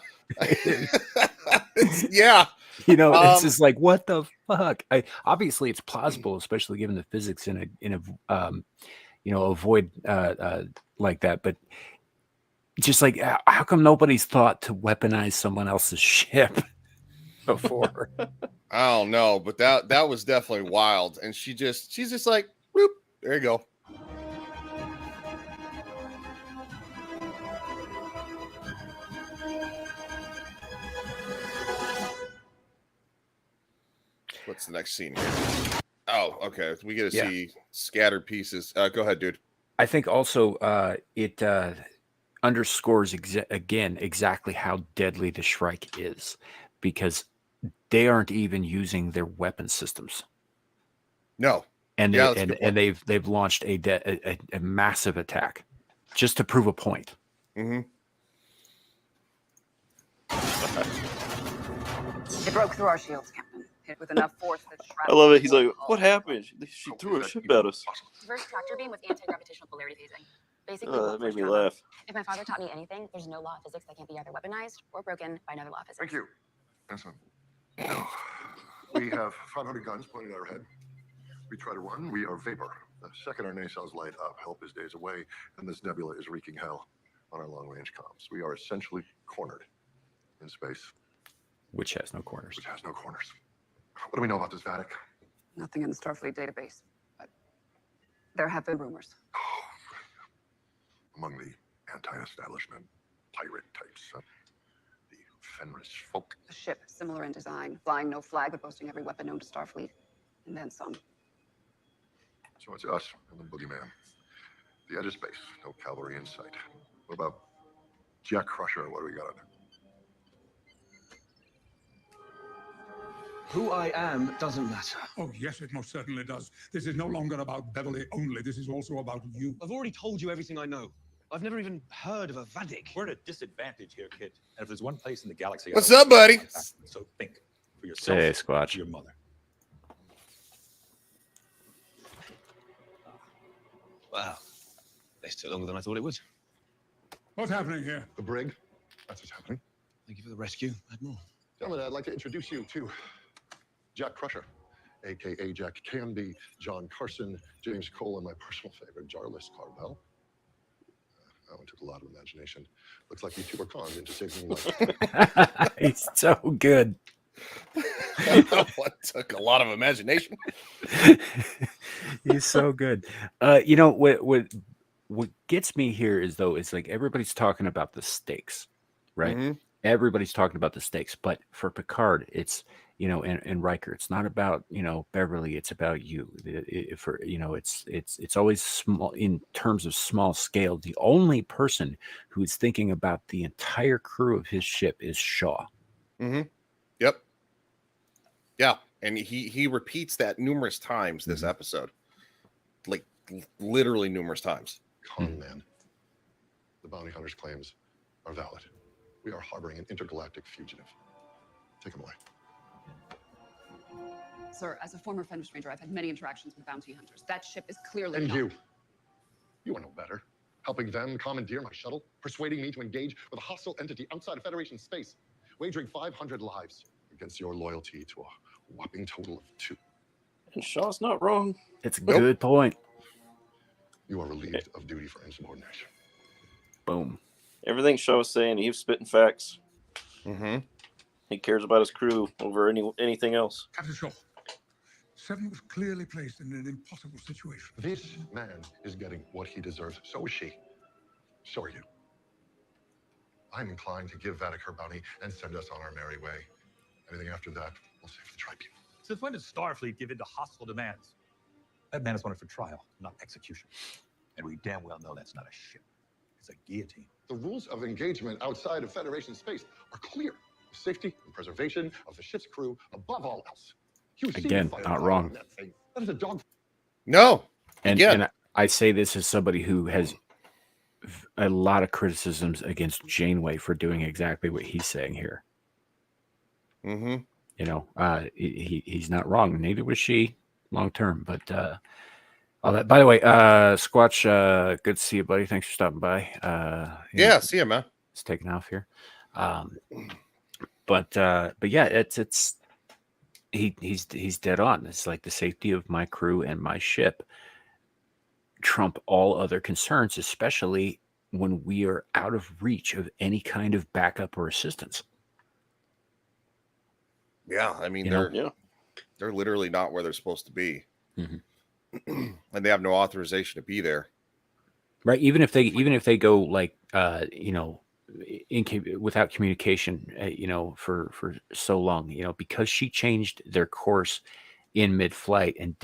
Yeah. You know, it's just like, what the fuck? Obviously, it's plausible, especially given the physics in a void like that. But just like, how come nobody's thought to weaponize someone else's ship before? I don't know, but that was definitely wild. And she's just like, whoop, there you go. What's the next scene here? Oh, okay. We get to see scattered pieces. Go ahead, dude. I think also it underscores again exactly how deadly the Shrike is, because they aren't even using their weapon systems. No, and they've launched a massive attack just to prove a point. Mm-hmm. It broke through our shields, Captain. Hit with enough force that I love it. He's like, what happened? She threw a ship at us. Reverse tractor beam with anti-gravitational polarity phasing. Basically, That made me laugh. If my father taught me anything, there's no law of physics that can't be either weaponized or broken by another law of physics. Thank you. Excellent. Now, we have 500 guns pointed at our head. We try to run, we are vapor. The second our nacelles light up, help is days away, and this nebula is wreaking hell on our long-range comms. We are essentially cornered in space. Which has no corners. Which has no corners. What do we know about this Vatic? Nothing in the Starfleet database, but there have been rumors. Among the anti-establishment pirate types, the Fenris folk. A ship similar in design, flying no flag, but boasting every weapon known to Starfleet, and then some. So it's us and the boogeyman. The edge of space, no cavalry in sight. What about Jack Crusher? What do we got on there? Who I am doesn't matter. Oh, yes, it most certainly does. This is no longer about Beverly only. This is also about you. I've already told you everything I know. I've never even heard of a Vatic. We're at a disadvantage here, kid. And if there's one place in the galaxy... What's up, buddy? So think for yourself. Hey, Squatch. Your mother. Wow. This took longer than I thought it would. What's happening here? The brig. That's what's happening. Thank you for the rescue, Admiral. Gentlemen, I'd like to introduce you to Jack Crusher, a.k.a. Jack Canby, John Carson, James Cole, and my personal favorite, Jarlis Carvel. That one took a lot of imagination. Looks like you two were conned into saving life. He's so good. What took a lot of imagination? He's so good. You know what gets me here is like everybody's talking about the stakes, right? Mm-hmm. Everybody's talking about the stakes, but for Picard, it's and Riker, it's not about Beverly, it's about you. It's always small in terms of small scale. The only person who's thinking about the entire crew of his ship is Shaw. Mm-hmm. Yep. Yeah, and he repeats that numerous times this episode, like literally numerous times. Con man. The bounty hunter's claims are valid. We are harboring an intergalactic fugitive. Take him away. Sir, as a former Fenris Ranger, I've had many interactions with bounty hunters. That ship is clearly And not... you are no better. helping them commandeer my shuttle, persuading me to engage with a hostile entity outside of Federation space, wagering 500 lives against your loyalty to a whopping total of 2. And Shaw's not wrong. It's a good point. You are relieved of duty for insubordination. Boom. Everything Shaw was saying, he was spitting facts. Mm-hmm. He cares about his crew over anything else. Captain Shaw, 7 was clearly placed in an impossible situation. This man is getting what he deserves. So is she. So are you. I'm inclined to give Vatic her bounty and send us on our merry way. Anything after that, we'll save the tribunal. Since when did Starfleet give in to hostile demands? That man is wanted for trial, not execution. And we damn well know that's not a ship. It's a guillotine. The rules of engagement outside of Federation space are clear. The safety and preservation of the ship's crew above all else. Again, not wrong. That is a dog. No. And I say this as somebody who has a lot of criticisms against Janeway for doing exactly what he's saying here. Mm-hmm. You know, he's not wrong. Neither was she long term. But all that. By the way, Squatch, good to see you, buddy. Thanks for stopping by. Yeah, see you, man. It's taking off here. But yeah, it's he's dead on. It's like the safety of my crew and my ship trump all other concerns, especially when we are out of reach of any kind of backup or assistance. Yeah, I mean, You they're literally not where they're supposed to be. Mm-hmm. And they have no authorization to be there. Right. Even if they go like, you know, without communication, you know, for so long, you know, because she changed their course in mid-flight, and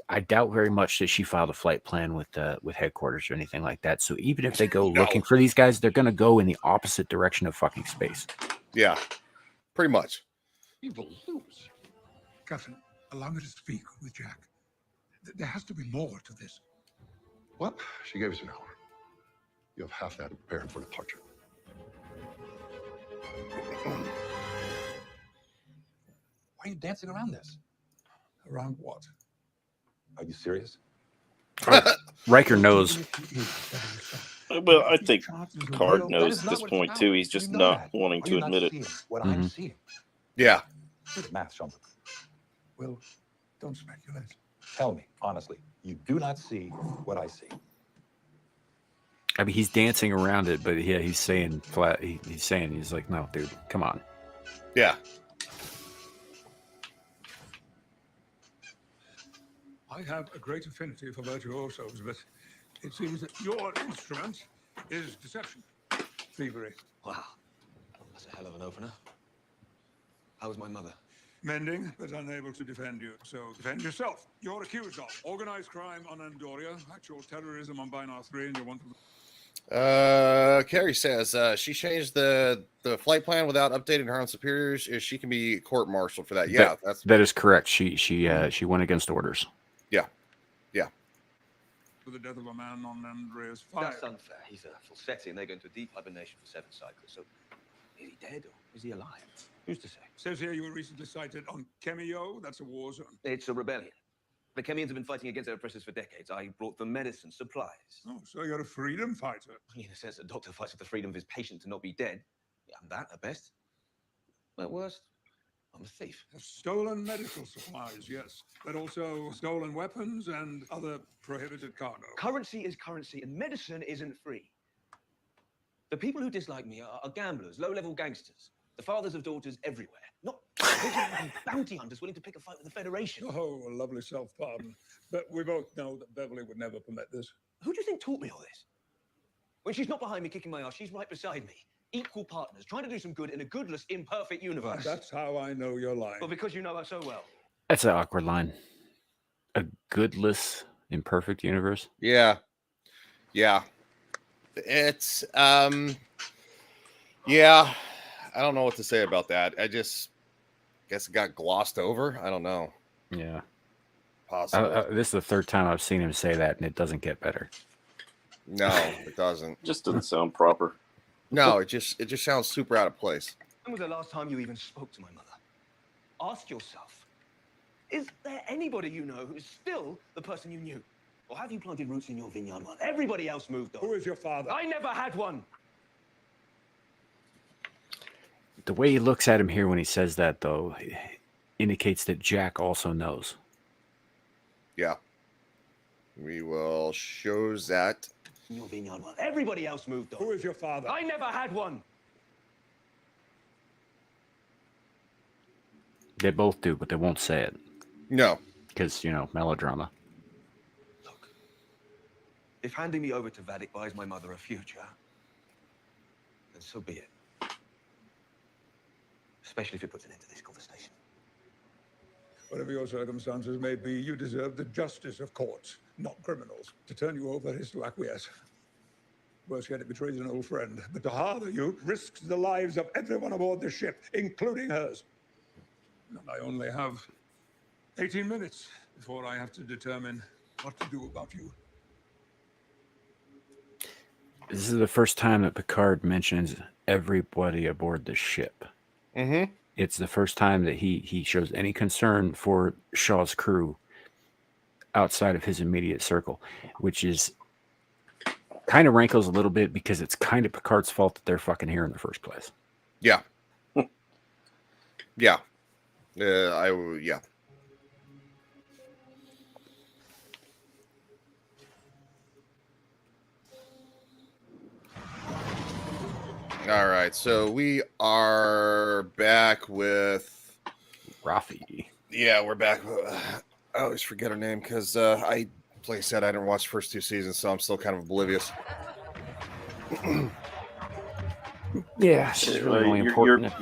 I doubt very much that she filed a flight plan with headquarters or anything like that. So even if they go looking for these guys, they're going to go in the opposite direction of fucking space. Yeah, pretty much. You will lose. Captain, allow me to speak with Jack. There has to be more to this. Well, she gave us an hour. You have half that prepared for departure. Why are you dancing around this? Around what? Are you serious? Riker knows. Well, I think Picard knows at this point too. He's just not wanting to admit it. What I'm seeing. Yeah. Do the math, Sean. Well, don't speculate. Tell me honestly, you do not see what I see. I mean, he's dancing around it, but yeah, he's saying flat. He's like, no, dude, come on. Yeah. I have a great affinity for virtuosos, but it seems that your instrument is deception, thievery. Wow, that's a hell of an opener. How was my mother? Mending, but unable to defend you. So defend yourself. You're accused of organized crime on Andoria, actual terrorism on Binar 3, and you're one of Carrie says she changed the flight plan without updating her own superiors. She can be court-martialed for that. Yeah, that is correct. She went against orders. Yeah. for the death of a man on Andreas 5. That's unfair. He's a falsetti, and they go into deep hibernation for 7 cycles. So, is he dead or is he alive? Who's to say? Says here you were recently sighted on Chemio. That's a war zone. It's a rebellion. The Chemians have been fighting against their oppressors for decades. I brought them medicine, supplies. Oh, so you're a freedom fighter. In a sense, a doctor fights for the freedom of his patient to not be dead. Yeah, I'm that at best. At worst, I'm a thief. Stolen medical supplies, yes. But also stolen weapons and other prohibited cargo. Currency is currency, and medicine isn't free. The people who dislike me are gamblers, low-level gangsters, the fathers of daughters everywhere. Not vigilante bounty hunters willing to pick a fight with the Federation. Oh, a lovely self-pardon. But we both know that Beverly would never permit this. Who do you think taught me all this? When she's not behind me kicking my ass, she's right beside me. Equal partners, trying to do some good in a goodless, imperfect universe. That's how I know you're lying. Well, because you know her so well. That's an awkward line. A goodless, imperfect universe? Yeah. Yeah. It's, yeah. I don't know what to say about that. I guess it got glossed over. I don't know. Yeah. Possible. This is the third time I've seen him say that, and it doesn't get better. No, it doesn't. Just doesn't sound proper. No, it just sounds super out of place. When was the last time you even spoke to my mother? Ask yourself, is there anybody you know who is still the person you knew? Or have you planted roots in your vineyard while everybody else moved on? Who is your father? I never had one. The way he looks at him here when he says that, though, indicates that Jack also knows. Yeah. We will show that. In your vineyard while everybody else moved on. Who is your father? I never had one. They both do, but they won't say it. No. Because, melodrama. If handing me over to Vadik buys my mother a future, then so be it. Especially if it puts an end to this conversation. Whatever your circumstances may be, you deserve the justice of courts, not criminals. To turn you over is to acquiesce. Worse yet, it betrays an old friend. But to harbor you risks the lives of everyone aboard the ship, including hers. And I only have 18 minutes before I have to determine what to do about you. This is the first time that Picard mentions everybody aboard the ship. Mm-hmm. It's the first time that he shows any concern for Shaw's crew outside of his immediate circle, which is kind of rankles a little bit because it's kind of Picard's fault that they're fucking here in the first place. Yeah. Yeah. Yeah. All right, so we are back with Rafi. Yeah, we're back. I always forget her name because like I said, I didn't watch the first 2 seasons, so I'm still kind of oblivious. Yeah, she's really important.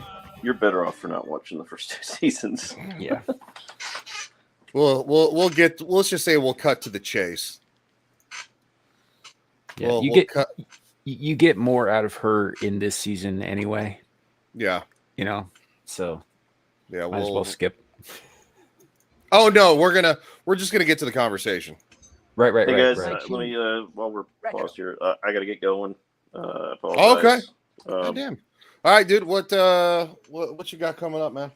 You're better off for not watching the first 2 seasons. Yeah. Let's just say we'll cut to the chase. Yeah, you get more out of her in this season anyway. Yeah. So yeah, might as well skip. Oh no, we're just gonna get to the conversation. Right. Hey guys, let me while we're paused here, I gotta get going. Okay. Damn. All right, dude. What you got coming up, man?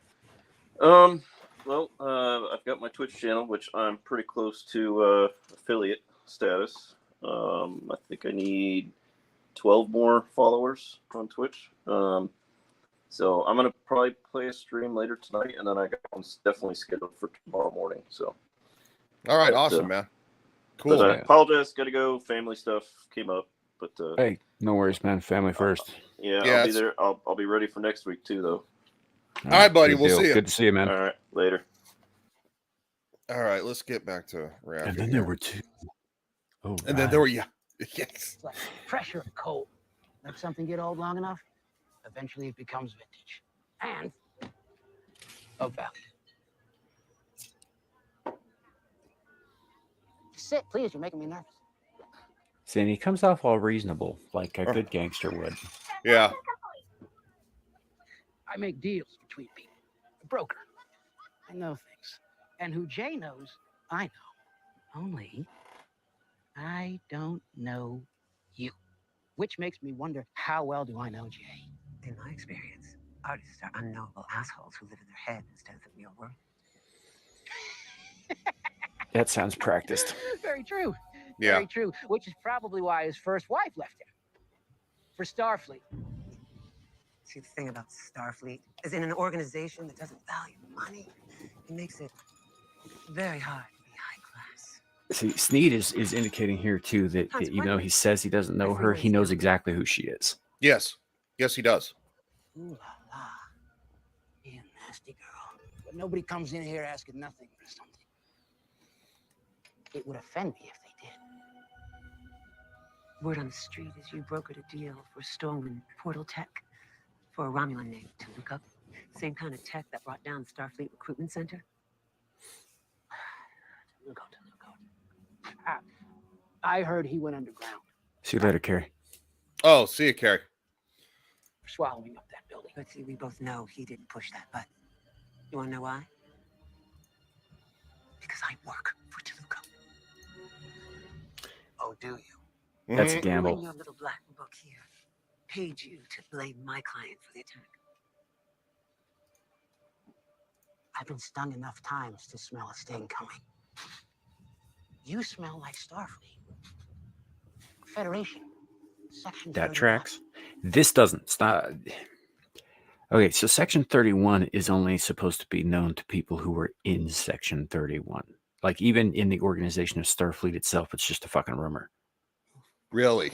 Well, I've got my Twitch channel, which I'm pretty close to affiliate status. I think I need 12 more followers on Twitch. So I'm gonna probably play a stream later tonight, and then I got one definitely scheduled for tomorrow morning. So, all right, awesome, man. Cool. But I apologize. Got to go. Family stuff came up, but hey, no worries, man. Family first. Yeah, I'll be there. I'll be ready for next week too, though. All right, buddy. We'll see you. Good to see you, man. All right, later. All right, let's get back to Rafi. And then there were 2. Oh, and then there were yes. It's like pressure of coal. Let something get old long enough, eventually it becomes vintage and of value. Sit, please. You're making me nervous. See, and he comes off all reasonable, like a good gangster would. Yeah. I make deals between people. A broker. I know things. And who Jay knows, I know. Only I don't know you. Which makes me wonder, how well do I know Jay? In my experience, artists are unknowable assholes who live in their head instead of the real world. That sounds practiced. Very true. Yeah. Very true. Which is probably why his first wife left him. For Starfleet. See, the thing about Starfleet is in an organization that doesn't value money, it makes it very hard to be high class. See, Sneed is indicating here, too, that even though he says he doesn't know her, he knows exactly who she is. Yes. Yes, he does. Ooh la la. You nasty girl. But nobody comes in here asking nothing for something. It would offend me if they did. Word on the street is you brokered a deal for stolen portal tech for a Romulan named Toluca. Same kind of tech that brought down the Starfleet Recruitment Center. Toluca. I heard he went underground. See you later, Carrie. Oh, see you, Carrie. For swallowing up that building. But see, we both know he didn't push that button. You want to know why? Because I work for Toluca. Oh, do you? That's a gamble. In your little black book here, paid you to blame my client for the attack. I've been stung enough times to smell a sting coming. You smell like Starfleet. Federation. Section That 31. tracks. This doesn't. It's not. Okay, so Section 31 is only supposed to be known to people who were in Section 31. Like, even in the organization of Starfleet itself, it's just a fucking rumor. Really?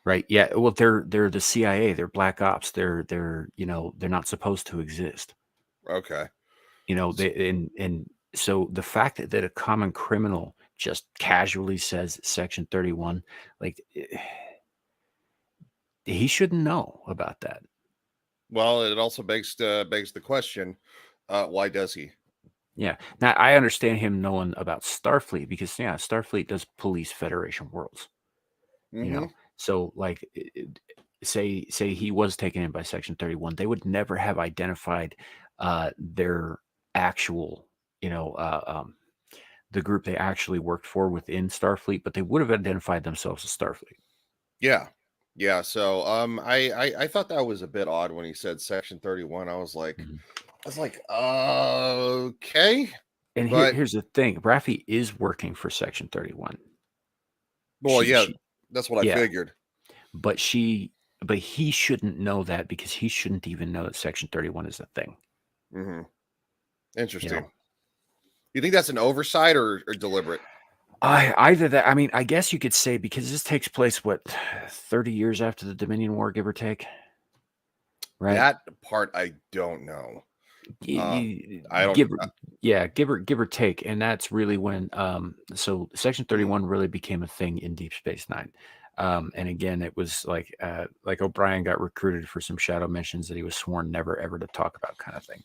Right? Yeah. Well, they're the CIA. They're black ops. They're they're not supposed to exist. Okay. And so the fact that a common criminal just casually says Section 31, like, he shouldn't know about that. Well, it also begs the question, why does he? Yeah. Now, I understand him knowing about Starfleet because, Starfleet does police Federation worlds. Mm-hmm. So, like, say he was taken in by Section 31, they would never have identified their actual, the group they actually worked for within Starfleet, but they would have identified themselves as Starfleet. Yeah. Yeah. So I thought that was a bit odd when he said Section 31. I was like, okay. And here's the thing. Raffi is working for Section 31. Well, that's what I figured. But he shouldn't know that because he shouldn't even know that Section 31 is a thing. Mm-hmm. Interesting. You think that's an oversight or deliberate? Either that. I mean, I guess you could say because this takes place 30 years after the Dominion War, give or take. Right. That part I don't know. I don't give or take, and that's really when so Section 31 really became a thing in Deep Space Nine. And again, it was like O'Brien got recruited for some shadow missions that he was sworn never ever to talk about, kind of thing.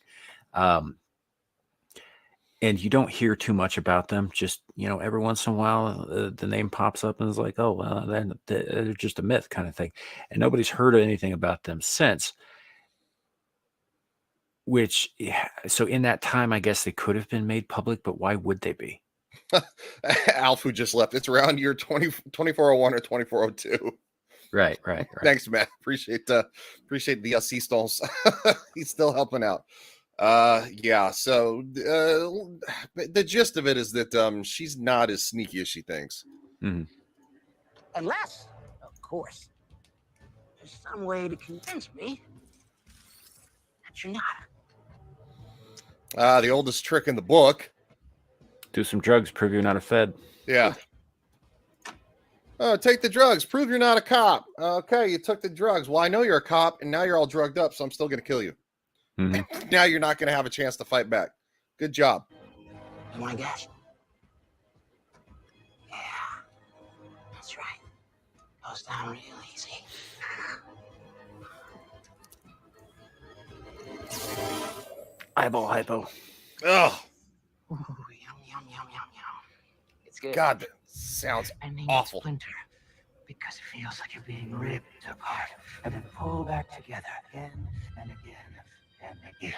And you don't hear too much about them. Just, every once in a while, the name pops up and it's like, oh, well, then they're just a myth kind of thing. And nobody's heard anything about them since. So in that time, I guess they could have been made public, but why would they be? Alf, who just left. It's around year 2401 or 2402. Right. Thanks, man. Appreciate the assistance. He's still helping out. So the gist of it is that she's not as sneaky as she thinks. Mm-hmm. Unless, of course, there's some way to convince me that you're not. The oldest trick in the book. Do some drugs, prove you're not a Fed. Yeah. Take the drugs, prove you're not a cop. Okay, you took the drugs. Well, I know you're a cop, and now you're all drugged up, so I'm still going to kill you. Mm-hmm. Now you're not going to have a chance to fight back. Good job. You want to guess? Yeah, that's right. Goes down real easy. Eyeball hypo. Oh. Ooh, yum. It's good. God, that sounds awful. Splinter, because it feels like you're being ripped apart and then pulled back together again and again and again.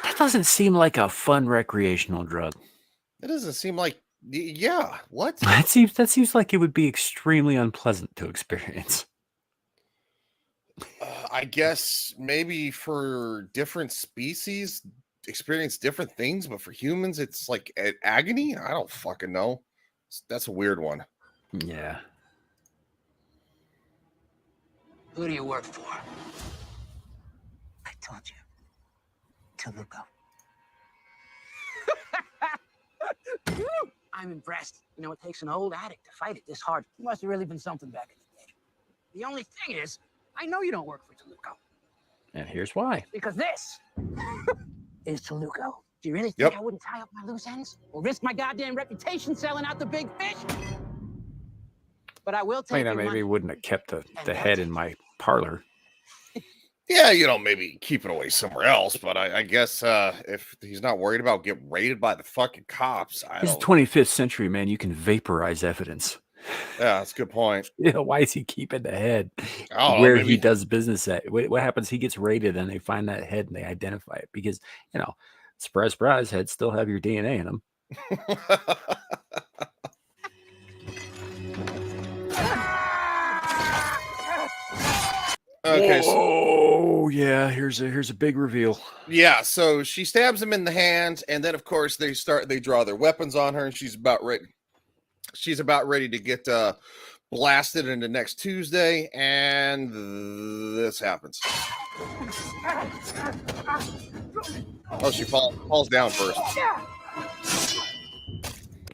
That doesn't seem like a fun recreational drug. It doesn't seem like, what? That seems like it would be extremely unpleasant to experience. I guess maybe for different species experience different things, but for humans it's like agony. I don't fucking know. That's a weird one. Yeah. Who do you work for? I told you. Toluco. I'm impressed. It takes an old addict to fight it this hard. You must have really been something back in the day. The only thing is, I know you don't work for Toluco. And here's why. Because this is Toluco. Do you really think I wouldn't tie up my loose ends? Or risk my goddamn reputation selling out the big fish? But I will take maybe he wouldn't have kept the head in my parlor. Yeah, maybe keep it away somewhere else. But I guess if he's not worried about getting raided by the fucking cops, It's 25th century, man. You can vaporize evidence. Yeah, that's a good point. Why is he keeping the head he does business at? What happens? He gets raided and they find that head and they identify it because, surprise, surprise, heads still have your DNA in them. Okay. Oh yeah, here's a big reveal. Yeah, so she stabs him in the hand, and then of course they draw their weapons on her, and she's about ready she's about ready to get blasted into next Tuesday, and this happens. Oh, she falls down first.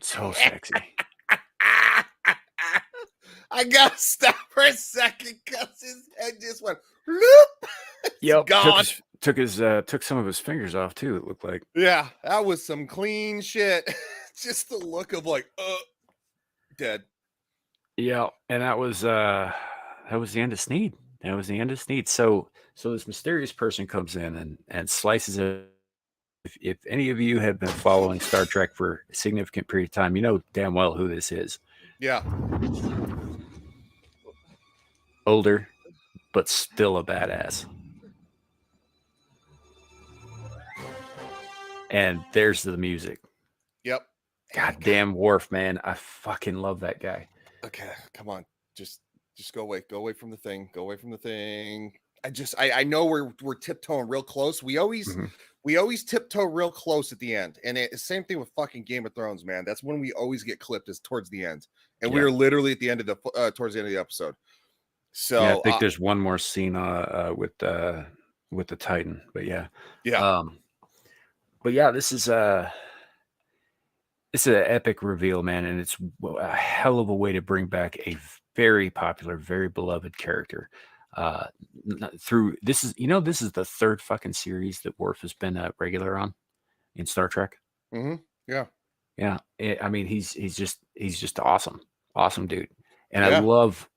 So sexy. I gotta stop for a second because his head just went loop. Yep. Gone. Took some of his fingers off too. It looked like. Yeah, that was some clean shit. Just the look of like, dead. Yeah, and that was the end of Sneed. That was the end of Sneed. So this mysterious person comes in and slices it. If any of you have been following Star Trek for a significant period of time, you know damn well who this is. Yeah. Older, but still a badass. And there's the music. Yep. Goddamn Worf, man. I fucking love that guy. Okay, come on. Just go away. Go away from the thing. Go away from the thing. I know we're tiptoeing real close. We always tiptoe real close at the end. And same thing with fucking Game of Thrones, man. That's when we always get clipped, is towards the end. And we were literally at the end of the towards the end of the episode. So yeah, I think there's one more scene with the Titan, but yeah. But yeah, this is it's an epic reveal, man, and it's a hell of a way to bring back a very popular, very beloved character. Through this is the third fucking series that Worf has been a regular on in Star Trek. Yeah. I mean, he's just awesome dude. And I love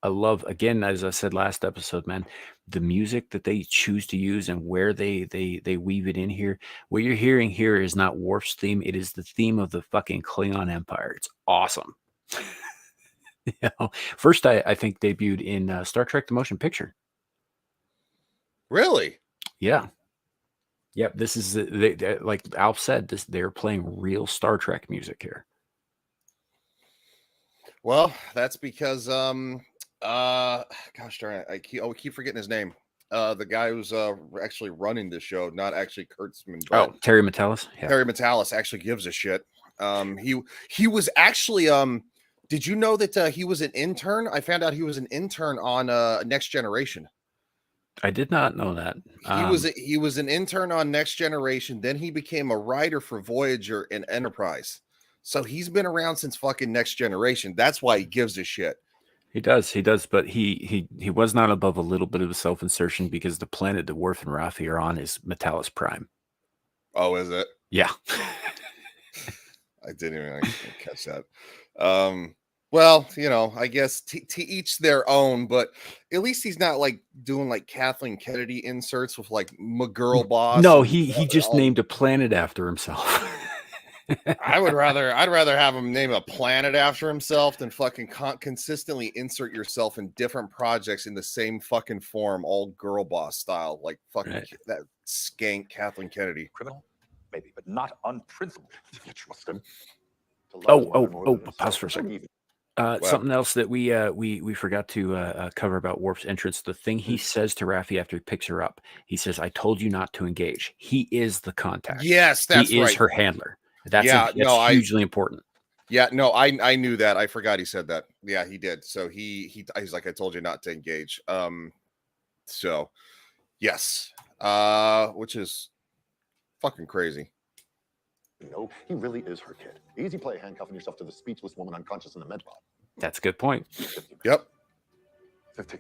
again, as I said last episode, man, the music that they choose to use and where they weave it in here. What you're hearing here is not Worf's theme; it is the theme of the fucking Klingon Empire. It's awesome. First I think debuted in Star Trek: The Motion Picture. Really? Yeah. Yep. This is like Alf said. They're playing real Star Trek music here. Well, that's because gosh darn it, I keep forgetting his name. The guy who's actually running the show, not actually Kurtzman. Oh, Terry Matalas. Yeah. Terry Matalas actually gives a shit. He was actually did you know that he was an intern? I found out he was an intern on Next Generation. I did not know that. He was an intern on Next Generation. Then he became a writer for Voyager and Enterprise. So he's been around since fucking Next Generation. That's why he gives a shit. He does, but he was not above a little bit of a self-insertion because the planet that Worf and Rafi are on is Metalis Prime. Oh, is it? Yeah. I didn't even catch that. Well, I guess to each their own, but at least he's not like doing like Kathleen Kennedy inserts with like McGirl Boss. No, he just named a planet after himself. I'd rather have him name a planet after himself than fucking consistently insert yourself in different projects in the same fucking form, all girl boss style, like fucking that skank Kathleen Kennedy. Criminal, maybe, but not unprincipled. You trust him. Pause for a second. Something else that we forgot to cover about Worf's entrance. The thing he says to Raffi after he picks her up, he says, "I told you not to engage." He is the contact. Yes, that's he right. is her handler. That's hugely important. Yeah, no, I knew that. I forgot he said that. Yeah, he did. So he's like, I told you not to engage. So yes, which is fucking crazy. No, he really is her kid. Easy play handcuffing yourself to the speechless woman unconscious in the med pod. That's a good point. 50. Yep. 15.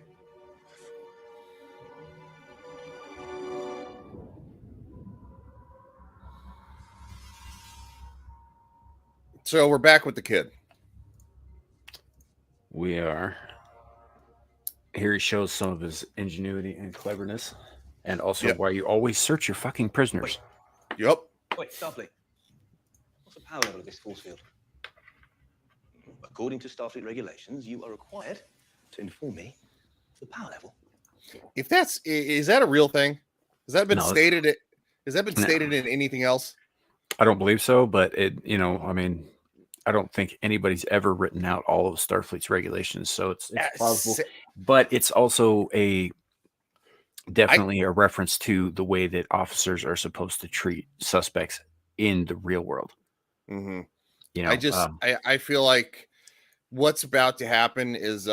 So we're back with the kid. We are. Here he shows some of his ingenuity and cleverness, and also why you always search your fucking prisoners. Yep. Wait, Starfleet. What's the power level of this force field? According to Starfleet regulations, you are required to inform me of the power level. If is that a real thing? Has that been stated? Has that been stated in anything else? I don't believe so, but I don't think anybody's ever written out all of Starfleet's regulations, so it's plausible. But it's also definitely a reference to the way that officers are supposed to treat suspects in the real world. Mm-hmm. I feel like what's about to happen is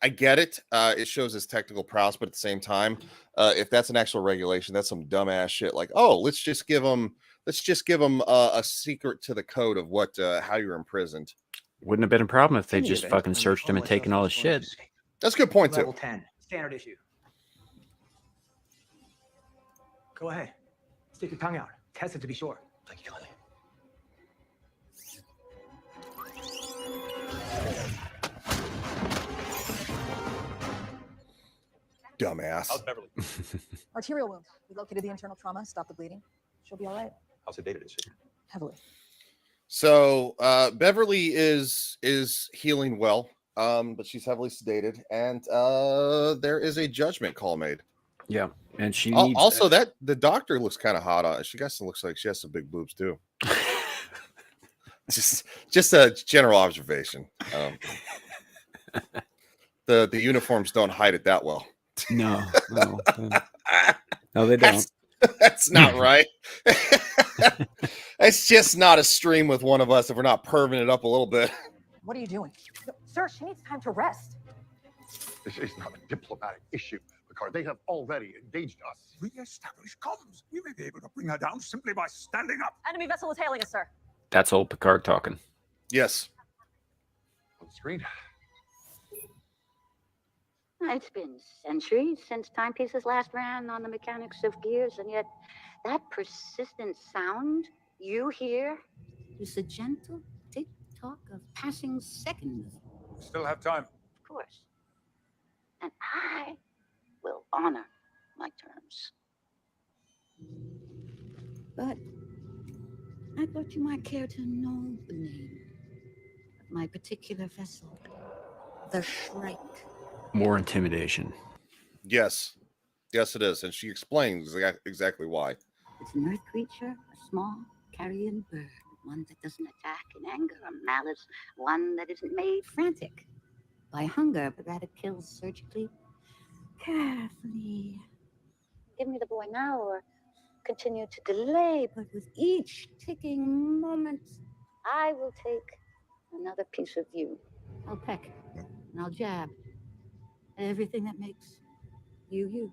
I get it. It shows his technical prowess, but at the same time, if that's an actual regulation, that's some dumbass shit. Like, oh, let's just give him a secret to the code of what how you're imprisoned. Wouldn't have been a problem if they just fucking searched him and taken all his shit. That's a good point, Level too. 10, standard issue. Go ahead. Stick your tongue out. Test it to be sure. Thank you, Johnny. Dumbass. How's Beverly? Arterial wound. We located the internal trauma, stopped the bleeding. She'll be all right. How sedated is she? Heavily. So Beverly is healing well, but she's heavily sedated, and there is a judgment call made. Yeah, and she also that the doctor looks kind of hot on it. She looks like she has some big boobs too. just a general observation. The uniforms don't hide it that well. No, they don't. That's not right. It's just not a stream with one of us if we're not perving it up a little bit. What are you doing? No, sir, she needs time to rest. This is not a diplomatic issue, Picard. They have already engaged us. Re-establish comms. We may be able to bring her down simply by standing up. Enemy vessel is hailing us, sir. That's old Picard talking. Yes. On the screen. It's been centuries since timepieces last ran on the mechanics of gears, and yet that persistent sound you hear is the gentle tick-tock of passing seconds. We still have time. Of course. And I will honor my terms. But I thought you might care to know the name of my particular vessel, the Shrike. More intimidation. Yes, it is, and she explains exactly why. It's an earth creature, a small carrion bird, one that doesn't attack in anger or malice, one that isn't made frantic by hunger, but rather kills surgically, carefully. Give me the boy now, or continue to delay, but with each ticking moment, I will take another piece of you. I'll peck, and I'll jab. Everything that makes you, you.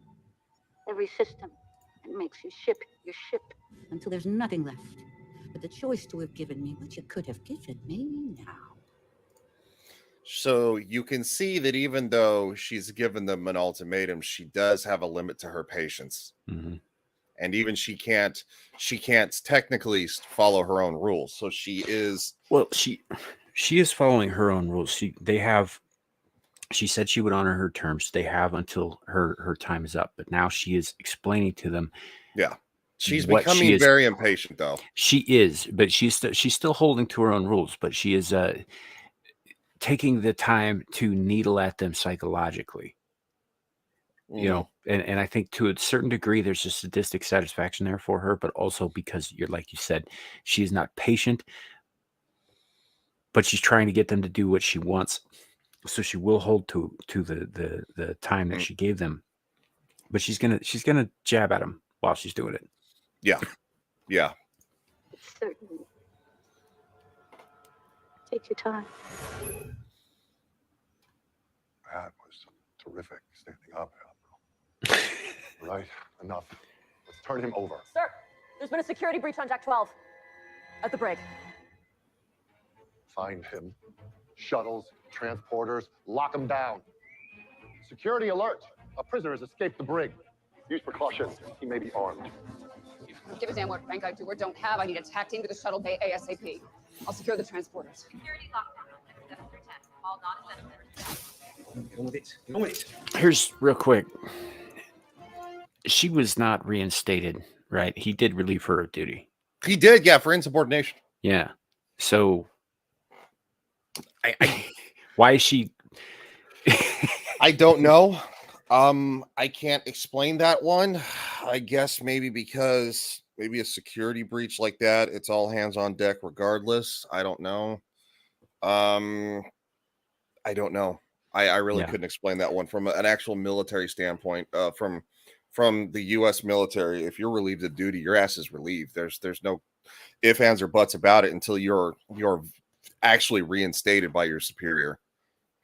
Every system that makes you ship, your ship, until there's nothing left but the choice to have given me what you could have given me now. So you can see that even though she's given them an ultimatum, she does have a limit to her patience. Mm-hmm. And even she can't technically follow her own rules. So she is... Well, she is following her own rules. She said she would honor her terms. They have until her time is up. But now she is explaining to them. Yeah. She's becoming very impatient, though. She is, but she's still holding to her own rules. But she is taking the time to needle at them psychologically. Mm. You know, and I think to a certain degree, there's a sadistic satisfaction there for her, but also because you're, like you said, she is not patient, but she's trying to get them to do what she wants. So she will hold to the time that she gave them, but she's gonna jab at them while she's doing it. Yeah. Certainly. Take your time. That was terrific standing up, Admiral. Right, enough. Let's turn him over. Sir, there's been a security breach on Deck 12. At the brig. Find him. Shuttles, transporters, lock him down. Security alert. A prisoner has escaped the brig. Use precaution. He may be armed. Give a damn what rank I do or don't have. I need a tack team to the shuttle bay ASAP. I'll secure the transporters. Security lockdown on Deck 7 through 10. All non-essential. Go with it. Go with it. Here's real quick. She was not reinstated, right? He did relieve her of duty. He did, yeah, for insubordination. Yeah. So why is she? I don't know. I can't explain that one. I guess maybe because maybe a security breach like that, it's all hands on deck regardless. I don't know. I don't know. I really couldn't explain that one from an actual military standpoint. From the U.S. military, if you're relieved of duty, your ass is relieved. There's no ifs, ands, or buts about it until you're actually reinstated by your superior.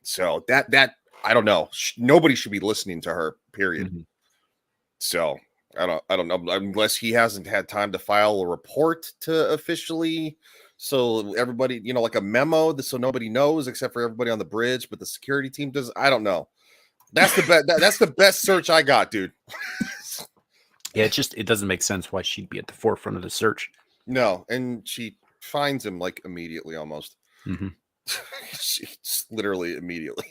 So that I don't know. Nobody should be listening to her, period. Mm-hmm. So I don't know, unless he hasn't had time to file a report to officially, so everybody, like a memo, so nobody knows except for everybody on the bridge, but the security team does. I don't know. That's the best. That's the best search I got, dude. Yeah, it doesn't make sense why she'd be at the forefront of the search. No, and she finds him like immediately, almost. Mm-hmm. She's literally immediately.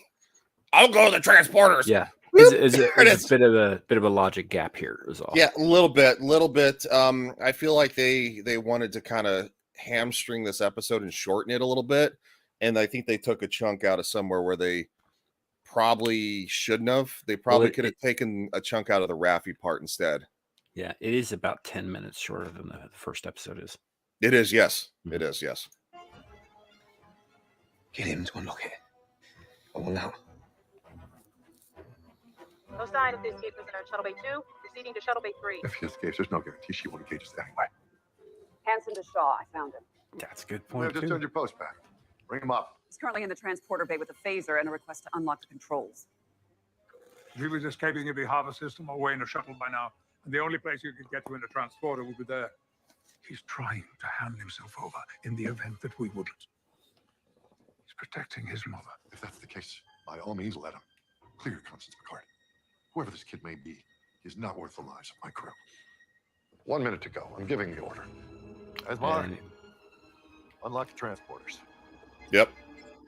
I'll go to the transporters. Yeah, is a bit of a logic gap here, is all. Yeah, a little bit. I feel like they wanted to kind of hamstring this episode and shorten it a little bit, and I think they took a chunk out of somewhere where they probably shouldn't have. They probably could have taken a chunk out of the Raffi part instead. Yeah, it is about 10 minutes shorter than the first episode is. It is, yes. Mm-hmm. It is, yes. Get him to unlock it. I want out. No sign of the escape prisoner in Shuttle Bay 2, proceeding to Shuttle Bay 3. If he escapes, there's no guarantee she won't engage us anyway. Hanson to Shaw, I found him. That's a good point, just turned your post back. Bring him up. He's currently in the transporter bay with a phaser and a request to unlock the controls. If he was escaping in the harbor system or way in a shuttle by now, and the only place you could get to in a transporter would be there. He's trying to hand himself over in the event that we wouldn't. He's protecting his mother. If that's the case, by all means, let him. Clear your conscience, Picard. Whoever this kid may be, he's not worth the lives of my crew. 1 minute to go. I'm giving the order. Asmar, unlock the transporters. Yep.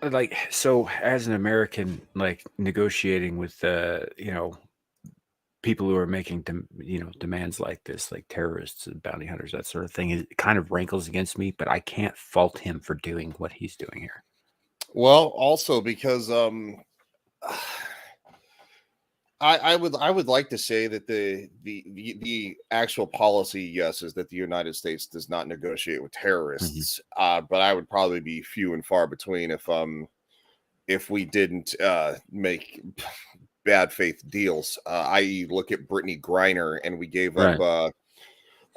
Like, so as an American, like negotiating with people who are making demands like this, like terrorists and bounty hunters, that sort of thing, it kind of rankles against me, but I can't fault him for doing what he's doing here. Well, also because I would like to say that the actual policy, yes, is that the United States does not negotiate with terrorists. Mm-hmm. But I would probably be few and far between if we didn't make bad faith deals, i.e. look at Brittany Griner, and we gave up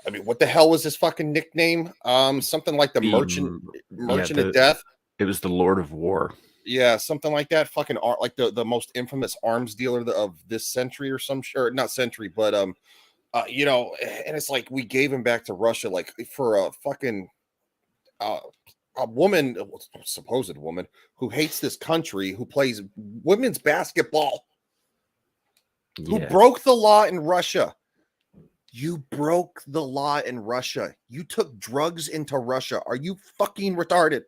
I mean, what the hell was his fucking nickname? Something like the Merchant of Death. It was the Lord of War. Yeah, something like that. Fucking like the most infamous arms dealer of this century or some shit. Not century, but and it's like we gave him back to Russia like for a fucking a woman, a supposed woman, who hates this country, who plays women's basketball, who broke the law in Russia. You broke the law in Russia. You took drugs into Russia. Are you fucking retarded?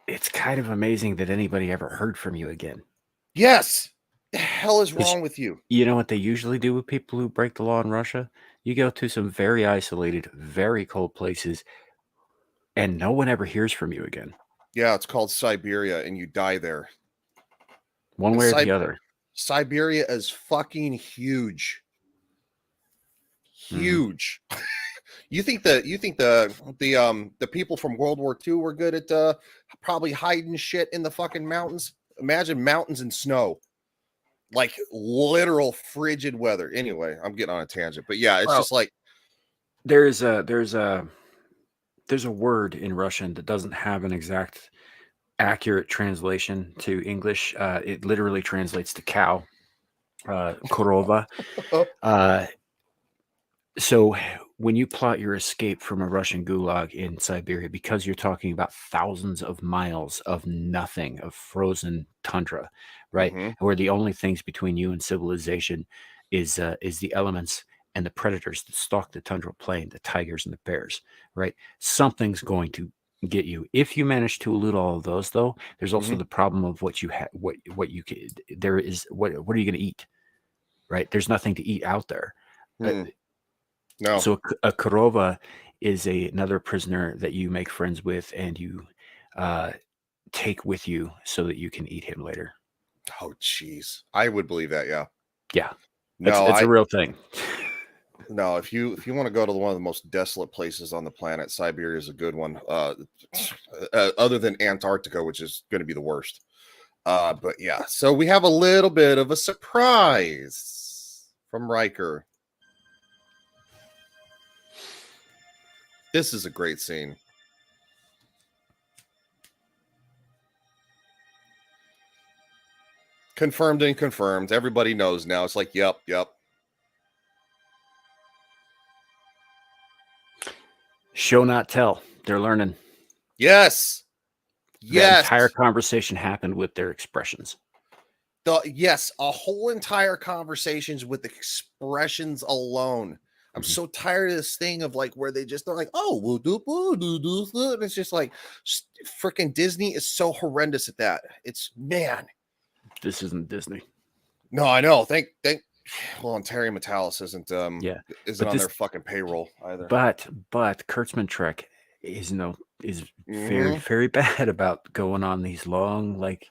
It's kind of amazing that anybody ever heard from you again. Yes. The hell is wrong with you? You know what they usually do with people who break the law in Russia? You go to some very isolated, very cold places, and no one ever hears from you again. Yeah, it's called Siberia, and you die there. One way or the other. Siberia is fucking huge. Huge. You think the people from World War II were good at probably hiding shit in the fucking mountains? Imagine mountains and snow, like literal frigid weather. Anyway, I'm getting on a tangent, but yeah, it's just like there's a word in Russian that doesn't have an exact accurate translation to English. It literally translates to cow, korova. So when you plot your escape from a Russian gulag in Siberia, because you're talking about thousands of miles of nothing, of frozen tundra, right? Mm-hmm. Where the only things between you and civilization is the elements and the predators that stalk the tundra plain, the tigers and the bears, right? Something's going to get you. If you manage to elude all of those, though, there's also the problem of what you have, what you can. There is what are you going to eat, right? There's nothing to eat out there. No. So a korova is another prisoner that you make friends with and you take with you so that you can eat him later. Oh, jeez. I would believe that. Yeah. Yeah. It's a real thing. No, if you want to go to one of the most desolate places on the planet, Siberia is a good one. Other than Antarctica, which is going to be the worst. But yeah, so we have a little bit of a surprise from Riker. This is a great scene. Confirmed and confirmed. Everybody knows now. It's like, yep. Show not tell. They're learning. Yes. That entire conversation happened with their expressions. A whole entire conversations with expressions alone. I'm so tired of this thing of like where they're like, oh, we'll do, and it's just like freaking Disney is so horrendous at that. It's man. This isn't Disney. No, I know. Thank. Well, and Terry Metalis isn't on their fucking payroll either. But Kurtzman Trek is very, very bad about going on these long, like,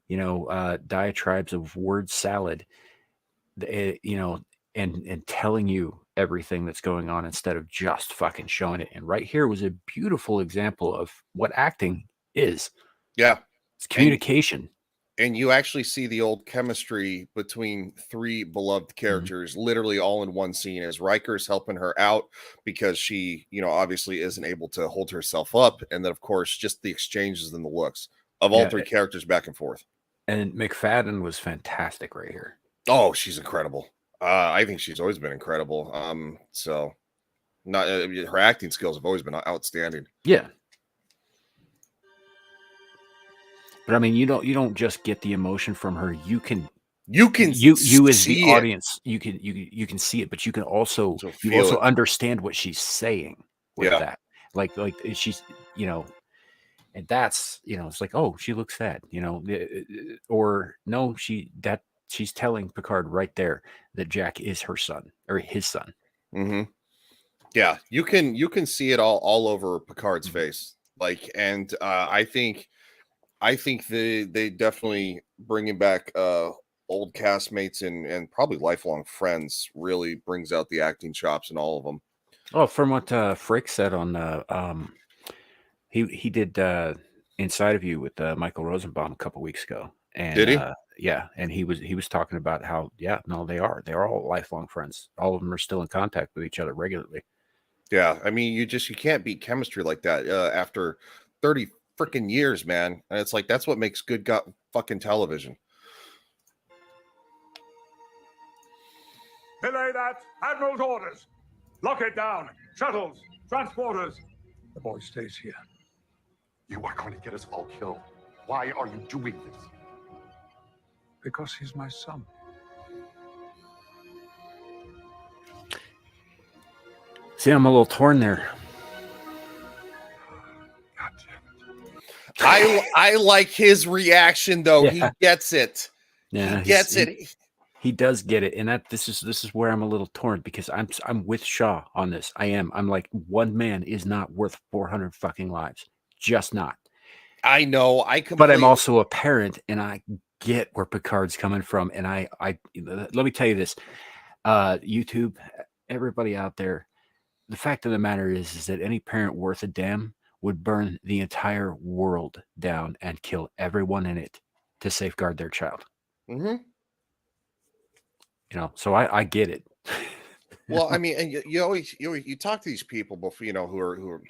diatribes of word salad, and telling you everything that's going on instead of just fucking showing it. And right here was a beautiful example of what acting is. Yeah. It's communication. And you actually see the old chemistry between three beloved characters, literally all in one scene, as Riker's helping her out because she, obviously isn't able to hold herself up. And then, of course, just the exchanges and the looks of all three characters back and forth. And McFadden was fantastic right here. Oh, she's incredible. I think she's always been incredible. Her acting skills have always been outstanding. Yeah. But I mean, you don't just get the emotion from her. You as the audience, you can see it, but you can also understand what she's saying with that. Like she's, and that's, it's like, oh, she looks sad, or no, she's telling Picard right there that Jack is her son or his son. Mm-hmm. Yeah, you can see it all over Picard's face. Like, and I think they definitely bringing back old castmates and probably lifelong friends really brings out the acting chops in all of them. Oh, from what Frick said on he did Inside of You with Michael Rosenbaum a couple weeks ago. And did he? Yeah, and he was talking about how they're all lifelong friends. All of them are still in contact with each other regularly. Yeah, I mean, you can't beat chemistry like that after 30 freaking years, man. And it's like that's what makes good fucking television. Belay that. Admiral's orders. Lock it down. Shuttles, transporters. The boy stays here. You are going to get us all killed. Why are you doing this? Because he's my son. See, I'm a little torn there. I like his reaction though. Yeah. He gets it. Yeah, he gets it. He does get it, and this is where I'm a little torn because I'm with Shaw on this. I am. I'm like, one man is not worth 400 fucking lives. Just not. I know. But I'm also a parent, and I get where Picard's coming from. And I let me tell you this, YouTube, everybody out there, the fact of the matter is that any parent worth a damn would burn the entire world down and kill everyone in it to safeguard their child. Mm-hmm. So I get it. Well, I mean, and you talk to these people before, who are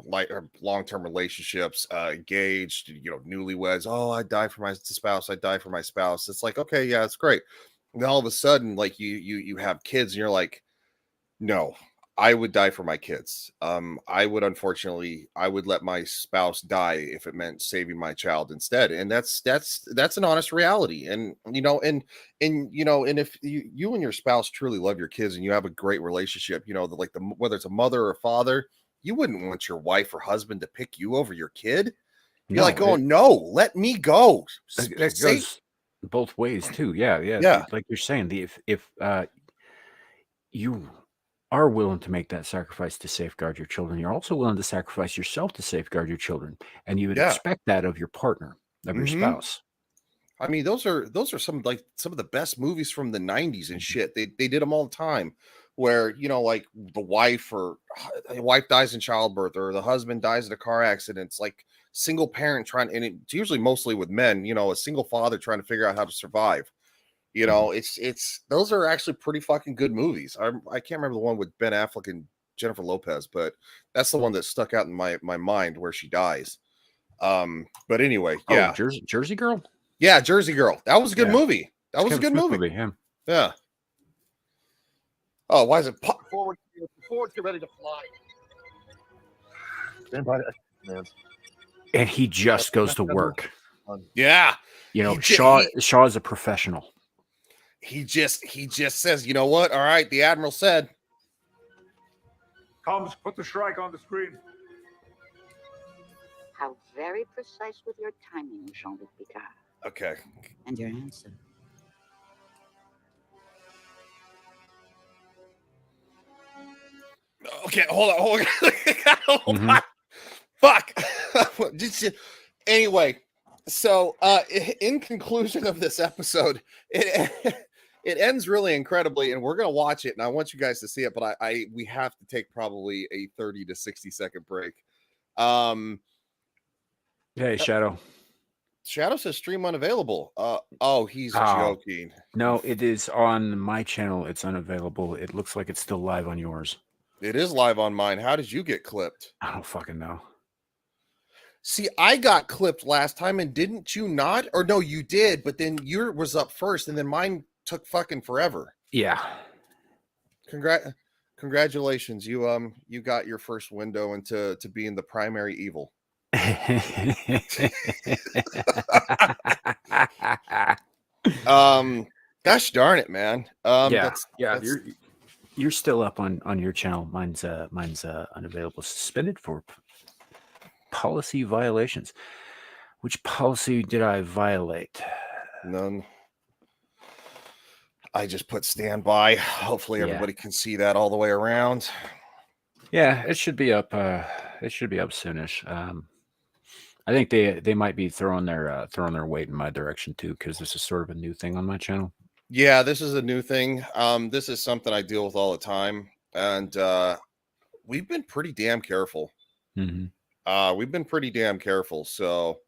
like long-term relationships, engaged, newlyweds. Oh, I die for my spouse. I die for my spouse. It's like, okay, yeah, it's great. And all of a sudden, like you have kids, and you're like, no, I would die for my kids. I would let my spouse die if it meant saving my child instead. And that's an honest reality. And and if you and your spouse truly love your kids and you have a great relationship, whether it's a mother or a father, you wouldn't want your wife or husband to pick you over your kid. You're no, let me go. That goes both ways too. Yeah. Like you're saying, if you are willing to make that sacrifice to safeguard your children, you're also willing to sacrifice yourself to safeguard your children, and you would expect that of your partner, of your spouse. I mean, those are some of the best movies from the 90s and shit. They did them all the time, where like the wife dies in childbirth or the husband dies in a car accident. It's like single parent and it's usually mostly with men. A single father trying to figure out how to survive. It's those are actually pretty fucking good movies. I can't remember the one with Ben Affleck and Jennifer Lopez, but that's the one that stuck out in my mind where she dies. But anyway, yeah. Jersey Girl? Yeah, Jersey Girl. That was a good movie. That was a good movie. Yeah. Oh, why is it forward? Get ready to fly. Stand by, man. And he just goes to work. Yeah. You know, Shaw is a professional. He just says, you know what? All right, the Admiral said. Comms, put the strike on the screen. How very precise with your timing, Jean-Luc Picard. Okay. And your answer. Okay, hold on. Hold on. Fuck. Anyway, so in conclusion of this episode, it ends really incredibly, and we're gonna watch it, and I want you guys to see it, but we have to take probably a 30 to 60 second break. Hey, Shadow. Shadow says stream unavailable. He's joking. No, it is on my channel. It's unavailable. It looks like it's still live on yours. It is live on mine. How did you get clipped? I don't fucking know. See, I got clipped last time, and didn't you not? Or no, you did, but then yours was up first, and then mine took fucking forever. Yeah. Congratulations. You got your first window into being the primary evil. Gosh darn it, man. You're still up on your channel. Mine's unavailable, suspended for policy violations. Which policy did I violate? None. I just put standby. Hopefully everybody can see that all the way around. Yeah, it should be up. It should be up soonish. I think they might be throwing their weight in my direction too, because this is sort of a new thing on my channel. Yeah, this is a new thing. This is something I deal with all the time, and we've been pretty damn careful. Mm-hmm. We've been pretty damn careful. So,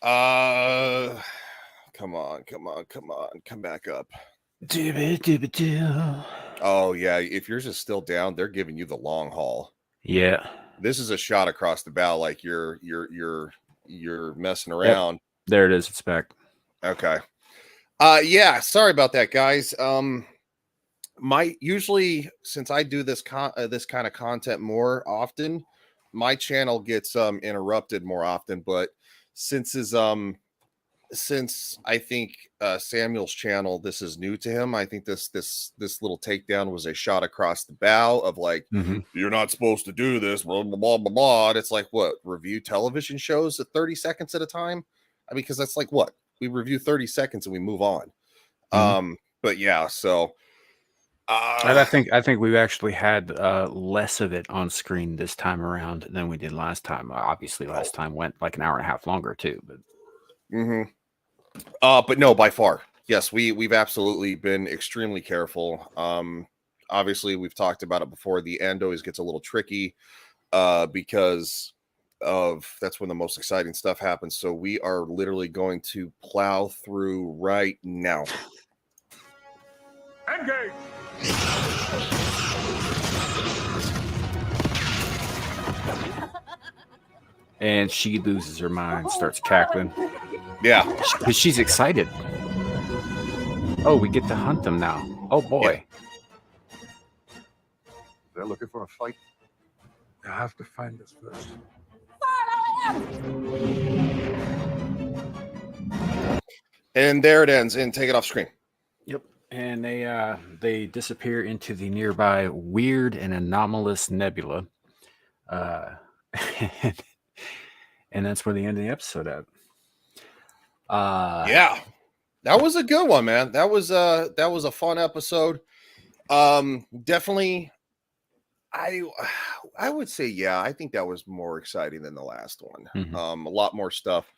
come on, come back up. Oh yeah, if yours is still down, they're giving you the long haul. Yeah, this is a shot across the bow, like you're messing around. Yep. There it is. It's back. Okay. Yeah, sorry about that, guys. Usually since I do this kind of content more often, my channel gets interrupted more often, but since I think Samuel's channel, this is new to him. I think this little takedown was a shot across the bow of like, you're not supposed to do this, blah blah blah blah blah. And it's like, what, review television shows at 30 seconds at a time? I mean, because that's like what we review 30 seconds and we move on. But yeah, so and I think we've actually had less of it on screen this time around than we did last time. Obviously, last time went like an hour and a half longer too, but. But no, by far, yes, we've absolutely been extremely careful. Obviously, we've talked about it before. The end always gets a little tricky because that's when the most exciting stuff happens. So we are literally going to plow through right now. Engage. And she loses her mind, starts cackling. Yeah, because she's excited. Oh, we get to hunt them now. Oh boy. Yeah. They're looking for a fight. I have to find this first. And there it ends. And take it off screen. Yep. And they disappear into the nearby weird and anomalous nebula. And that's where the end of the episode at. Yeah, that was a good one, man. That was a fun episode. Definitely, I would say, yeah, I think that was more exciting than the last one. A lot more stuff.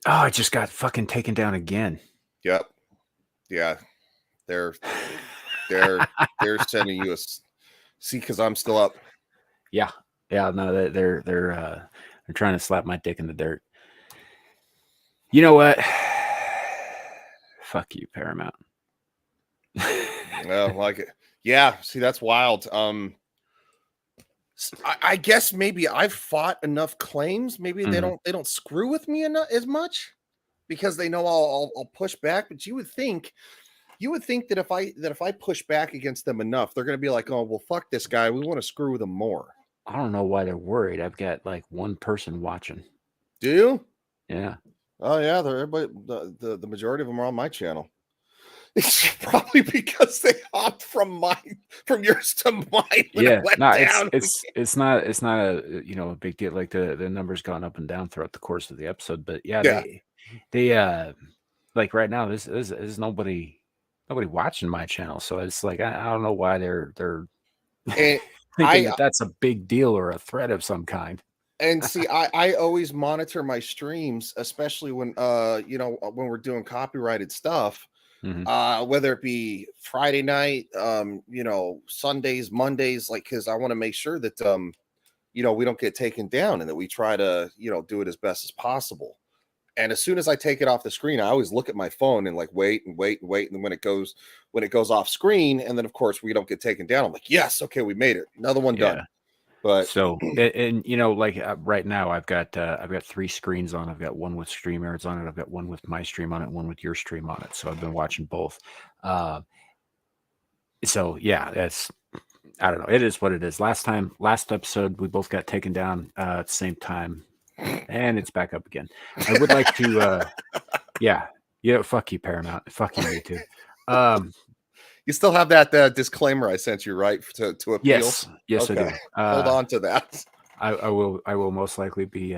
Oh, I just got fucking taken down again. Yep. Yeah, they're sending you a see because I'm still up. Yeah. No, they're trying to slap my dick in the dirt. You know what? Fuck you, Paramount. Well, like it. Yeah, see, that's wild. I guess maybe I've fought enough claims. Maybe they don't screw with me enough as much. because they know I'll push back. But you would think that if I push back against them enough, they're going to be like, oh well, fuck this guy. We want to screw with him more. I don't know why they're worried. I've got like one person watching. Do you? Yeah. Oh yeah, everybody. The majority of them are on my channel. It's probably because they hopped from yours to mine. When Yeah, it went no, down. it's not a a big deal. Like the numbers gone up and down throughout the course of the episode, but yeah, Yeah. they like right now there's nobody watching my channel, so it's like I don't know why they're And thinking that's a big deal or a threat of some kind. And see, I always monitor my streams, especially when when we're doing copyrighted stuff. Whether it be Friday night, Sundays, Mondays, like, because I want to make sure that we don't get taken down and that we try to do it as best as possible. And as soon as I take it off the screen, I always look at my phone and like wait, and then when it goes off screen, and then of course we don't get taken down, I'm like, yes, okay, we made it, another one done. But so, and like right now, I've got 3 screens on. I've got one with StreamYards on it. I've got one with my stream on it, one with your stream on it. So I've been watching both. So yeah, I don't know. It is what it is. Last episode, we both got taken down at the same time, and it's back up again. I would like to, fuck you, Paramount. Fuck you, YouTube. You still have that disclaimer I sent you, right? To appeal. Yes, okay. I do. Hold on to that. I will most likely be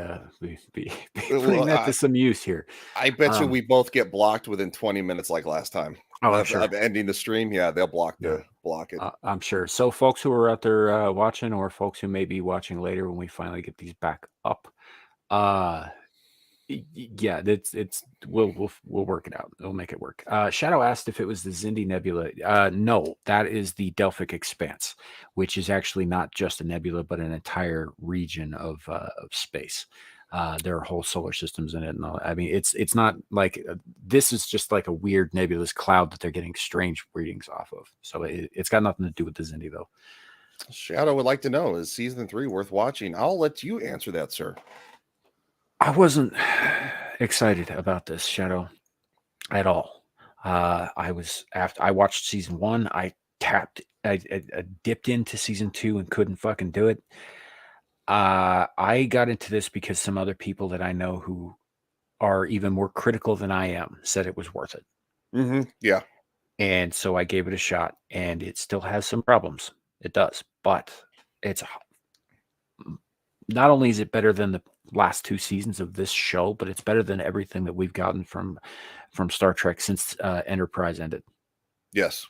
putting that to some use here. I bet you we both get blocked within 20 minutes, like last time. Oh, I'm sure. Of ending the stream, yeah, they'll block it. I'm sure. So, folks who are out there watching, or folks who may be watching later when we finally get these back up, yeah, we'll work it out. We'll make it work. Shadow asked if it was the Xindi Nebula. No, that is the Delphic Expanse, which is actually not just a nebula, but an entire region of space. There are whole solar systems in it, and all. I mean, it's not like this is just like a weird nebulous cloud that they're getting strange readings off of. So it's got nothing to do with the Xindi, though. Shadow would like to know: is season 3 worth watching? I'll let you answer that, sir. I wasn't excited about this, Shadow, at all. I watched season 1. I dipped into season 2 and couldn't fucking do it. I got into this because some other people that I know who are even more critical than I am said it was worth it. Yeah. And so I gave it a shot, and it still has some problems. It does, but it's not only is it better than the last 2 seasons of this show, but it's better than everything that we've gotten from Star Trek since Enterprise ended. Yes.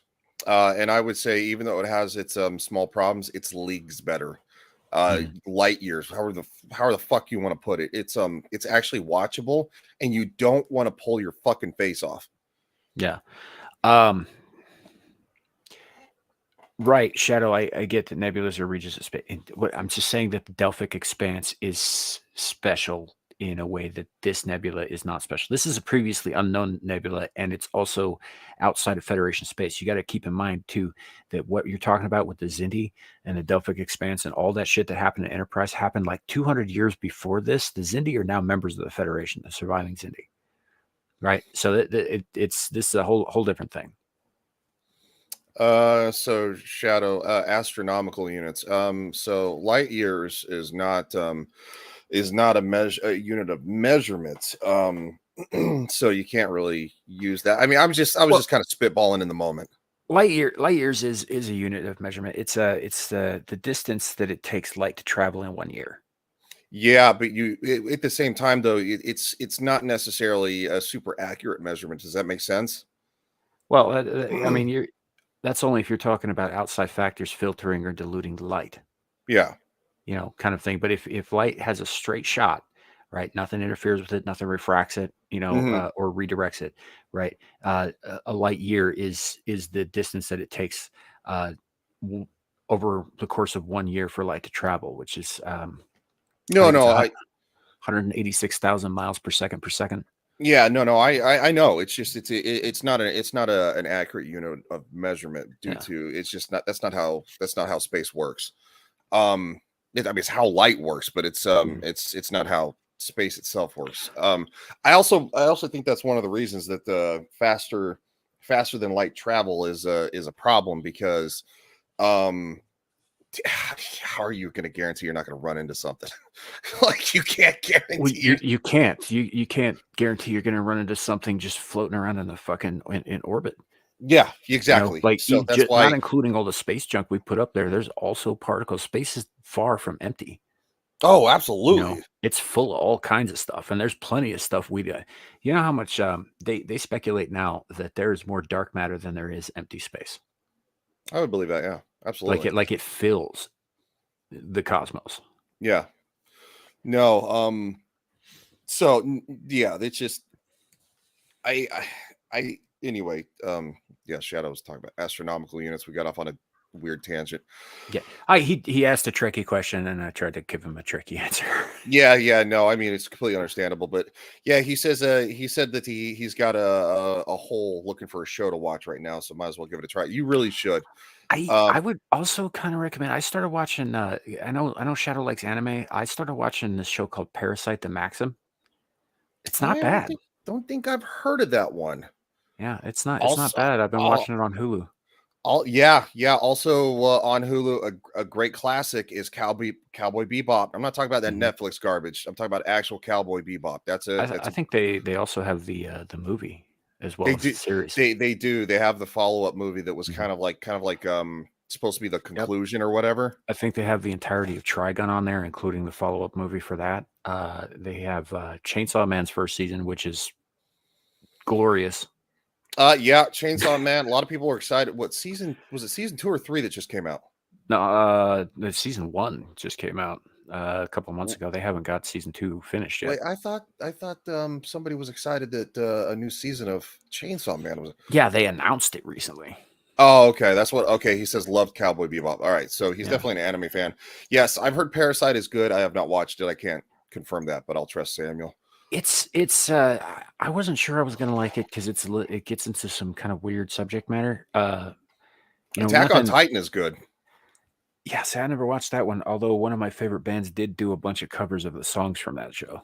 And I would say, even though it has its small problems, it's leagues better. Light years, however the fuck you want to put it. It's actually watchable, and you don't want to pull your fucking face off. Yeah. Right, Shadow. I get that nebulas are regions of space. I'm just saying that the Delphic Expanse is special in a way that this nebula is not special. This is a previously unknown nebula, and it's also outside of Federation space. You got to keep in mind too that what you're talking about with the Xindi and the Delphic Expanse and all that shit that happened in Enterprise happened like 200 years before this. The Xindi are now members of the Federation, the surviving Xindi. Right, so this is a whole different thing. So Shadow, astronomical units. So light years is not a unit of measurement. So you can't really use that. I mean, I was just kind of spitballing in the moment. Light years is a unit of measurement. It's the distance that it takes light to travel in 1 year. Yeah, but at the same time though, it's not necessarily a super accurate measurement. Does that make sense? Well, I mean, that's only if you're talking about outside factors filtering or diluting light. Yeah. Kind of thing. But if light has a straight shot, right, nothing interferes with it, nothing refracts it, or redirects it, right? A light year is the distance that it takes over the course of 1 year for light to travel, which is 186,000 miles per second. Yeah, no, I know. It's just it's not an accurate unit of measurement due to that's not how space works. I mean, it's how light works, but it's not how space itself works. I also think that's one of the reasons that the faster than light travel is a problem, because how are you going to guarantee you're not going to run into something? Like, you can't guarantee. Well, you can't guarantee you're going to run into something just floating around in the fucking in orbit. Yeah, exactly. Like, so that's why, not including all the space junk we put up there. There's also particles. Space is far from empty. Oh, absolutely. You know, it's full of all kinds of stuff, and there's plenty of stuff we do. You know how much they speculate now that there's more dark matter than there is empty space. I would believe that. Yeah, absolutely. Like it fills the cosmos. Yeah. No. So yeah, it's just I anyway. Yeah, Shadow was talking about astronomical units. We got off on a weird tangent. Yeah, he asked a tricky question, and I tried to give him a tricky answer. Yeah, no, I mean, it's completely understandable, but yeah, he said that he's got a hole looking for a show to watch right now, so might as well give it a try. You really should. I would also kind of recommend. I started watching. I know Shadow likes anime. I started watching this show called Parasite: The Maxim. It's not bad. Don't think I've heard of that one. Yeah, it's not bad. I've been watching it on Hulu. Yeah. Also on Hulu, a great classic is Cowboy Bebop. I'm not talking about that Netflix garbage. I'm talking about actual Cowboy Bebop. I think they also have the movie as well as the series. They do. They have the follow-up movie that was kind of like supposed to be the conclusion or whatever. I think they have the entirety of Trigun on there, including the follow-up movie for that. They have Chainsaw Man's first season, which is glorious. Yeah, Chainsaw Man. A lot of people were excited. What season was it? Season 2 or 3 that just came out? No, the season 1 just came out a couple months ago. They haven't got season 2 finished yet. Wait, I thought somebody was excited that a new season of Chainsaw Man was. Yeah, they announced it recently. Oh, okay. That's what. Okay, he says loved Cowboy Bebop. All right, so he's definitely an anime fan. Yes, I've heard Parasite is good. I have not watched it. I can't confirm that, but I'll trust Samuel. It's I wasn't sure I was gonna like it because it gets into some kind of weird subject matter. Attack on Titan is good. Yeah, see, I never watched that one. Although one of my favorite bands did do a bunch of covers of the songs from that show.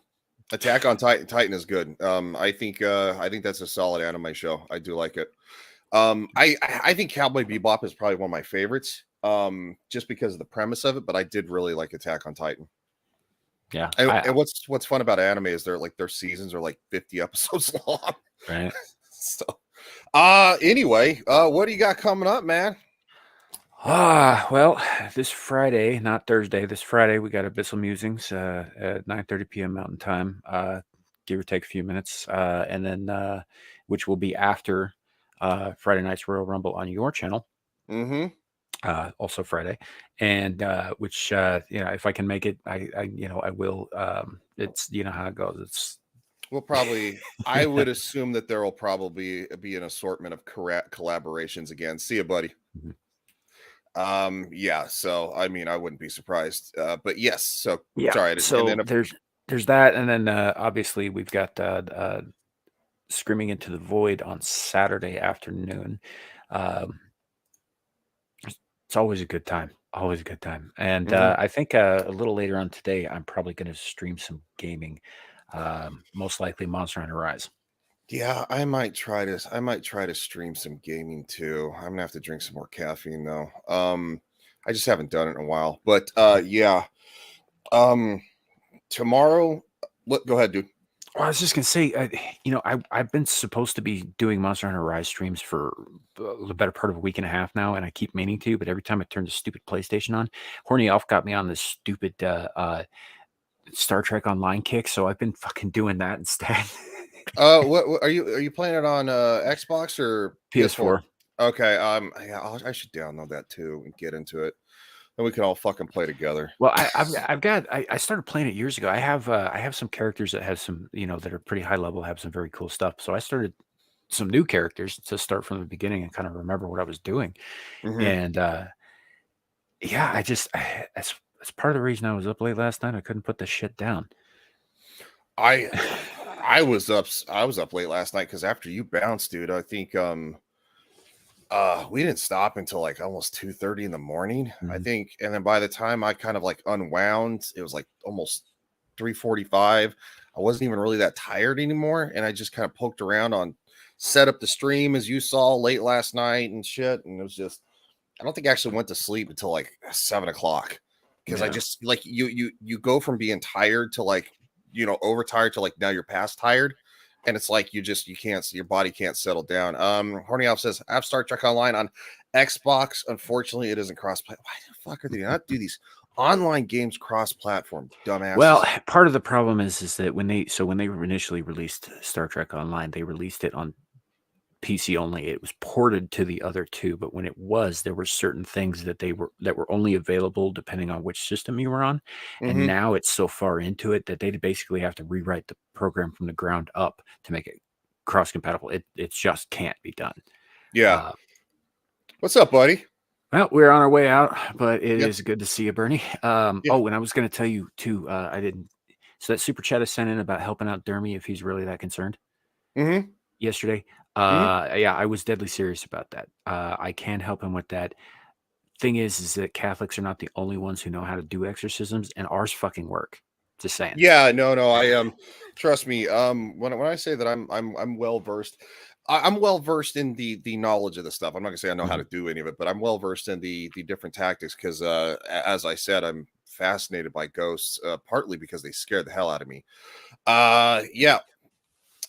Attack on Titan is good. I think that's a solid anime show. I do like it. I think Cowboy Bebop is probably one of my favorites. Just because of the premise of it, but I did really like Attack on Titan. Yeah. And what's fun about anime is their seasons are like 50 episodes long. Right. So anyway, what do you got coming up, man? Well, this Friday, not Thursday, this Friday, we got Abyssal Musings at 9:30 p.m. Mountain Time, give or take a few minutes, and then which will be after Friday night's Royal Rumble on your channel. Mm-hmm. Also Friday, and which if I can make it, I will. It's how it goes. We'll probably. I would assume that there will probably be an assortment of collaborations again. See you, buddy. Mm-hmm. Yeah. So I mean, I wouldn't be surprised. But yes. So yeah. sorry. So and then there's that, and then obviously we've got Screaming Into the Void on Saturday afternoon. It's always a good time. Always a good time. And I think a little later on today, I'm probably going to stream some gaming. Most likely Monster Hunter Rise. Yeah, I might try to stream some gaming too. I'm gonna have to drink some more caffeine though. I just haven't done it in a while. But yeah. Tomorrow, go ahead, dude. Well, I was just gonna say, I've been supposed to be doing Monster Hunter Rise streams for the better part of a week and a half now, and I keep meaning to, but every time I turn the stupid PlayStation on, Horny Alf got me on this stupid Star Trek Online kick, so I've been fucking doing that instead. What are you playing it on Xbox or PS4? Okay, yeah, I should download that too and get into it. And we can all fucking play together. Well, I started playing it years ago. I have some characters that have some, that are pretty high level, have some very cool stuff. So I started some new characters to start from the beginning and kind of remember what I was doing. Mm-hmm. And yeah, that's part of the reason I was up late last night. I couldn't put the shit down. I was up late last night because after you bounced, dude, I think we didn't stop until like almost 2:30 in the morning, I think. And then by the time I kind of like unwound, it was like almost 3:45. I wasn't even really that tired anymore, and I just kind of poked around on set up the stream as you saw late last night and shit, and it was just I don't think I actually went to sleep until like 7 o'clock because I just like you go from being tired to like overtired to like now you're past tired, and it's like you can't, your body can't settle down. Horny Alf says I have Star Trek Online on Xbox. Unfortunately, it isn't cross-platform. Why the fuck are they not do these online games cross-platform, dumbasses? Well, part of the problem is that when they initially released Star Trek Online, they released it on PC only. It was ported to the other two, but when there were certain things that were only available depending on which system you were on. And now it's so far into it that they basically have to rewrite the program from the ground up to make it cross-compatible. It just can't be done. Yeah. What's up, buddy? Well, we're on our way out, but it is good to see you, Bernie. Oh, and I was going to tell you too, so that super chat is sent in about helping out Dermy if he's really that concerned. Yesterday. Yeah, I was deadly serious about that. I can help him with that. Thing is that Catholics are not the only ones who know how to do exorcisms, and ours fucking work. Just saying. Yeah, no, I trust me. When I say that I'm well versed, I'm well versed in the knowledge of the stuff. I'm not gonna say I know how to do any of it, but I'm well versed in the different tactics because, as I said, I'm fascinated by ghosts, partly because they scare the hell out of me. Yeah.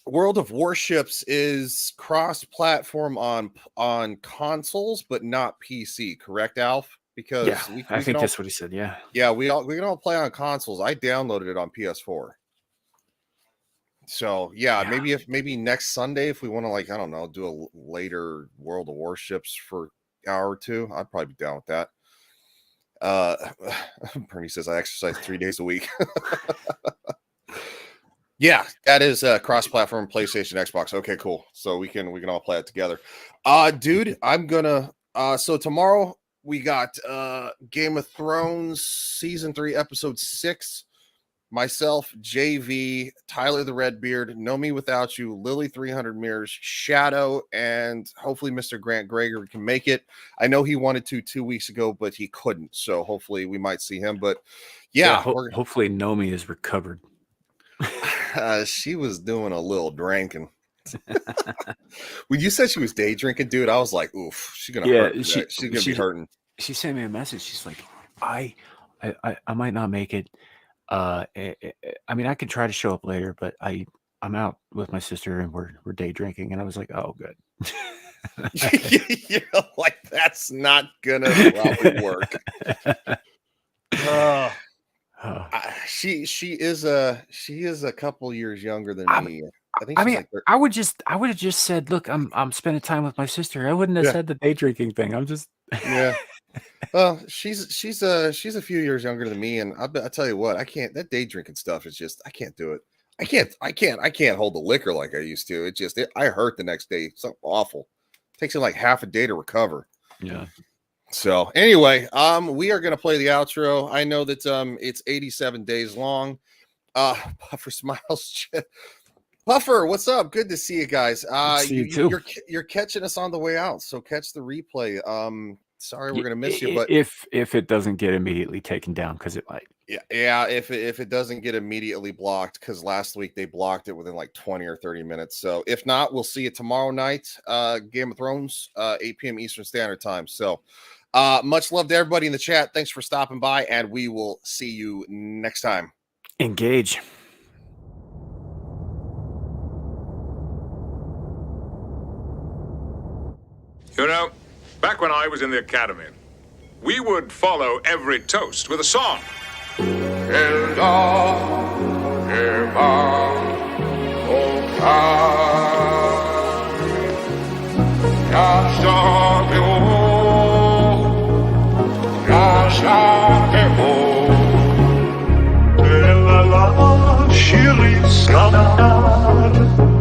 World of Warships is cross-platform on consoles, but not PC. Correct, Alf? Because I think that's what he said. Yeah, we can all play on consoles. I downloaded it on PS4. So maybe next Sunday if we want to, like, I don't know, do a later World of Warships for an hour or two, I'd probably be down with that. Bernie says I exercise 3 days a week. Yeah, that is cross-platform, PlayStation, Xbox. Okay, cool. So we can all play it together. Dude, I'm gonna. So tomorrow we got Game of Thrones season 3, episode 6. Myself, JV, Tyler the Redbeard, Know Me Without You, Lily 300 Mirrors, Shadow, and hopefully Mr. Grant Gregory can make it. I know he wanted to 2 weeks ago, but he couldn't. So hopefully we might see him. But hopefully Nomi is recovered. She was doing a little drinking. When you said she was day drinking, dude, I was like, oof, she's gonna hurt. She's gonna be hurting. She sent me a message. She's like, I might not make it. I mean, I could try to show up later, but I'm out with my sister and we're day drinking. And I was like, oh, good. Like that's not gonna probably work. She is a couple years younger than me. I would have just said, look, I'm spending time with my sister. I wouldn't have said the day drinking thing. I'm just Well, she's a few years younger than me, and I tell you what, I can't. That day drinking stuff is just I can't do it. I can't hold the liquor like I used to. I hurt the next day. Something awful. It takes me like half a day to recover. Yeah. So anyway, we are gonna play the outro. I know that it's 87 days long. Puffer smiles. Puffer, what's up? Good to see you guys. See you too. You're catching us on the way out, so catch the replay. Sorry, we're gonna miss you, but if it doesn't get immediately taken down, because it might. Yeah. If it doesn't get immediately blocked, because last week they blocked it within like 20 or 30 minutes. So if not, we'll see you tomorrow night. Game of Thrones, 8 p.m. Eastern Standard Time. So much love to everybody in the chat. Thanks for stopping by, and we will see you next time. Engage. You know, back when I was in the academy, we would follow every toast with a song. Shiri Skadad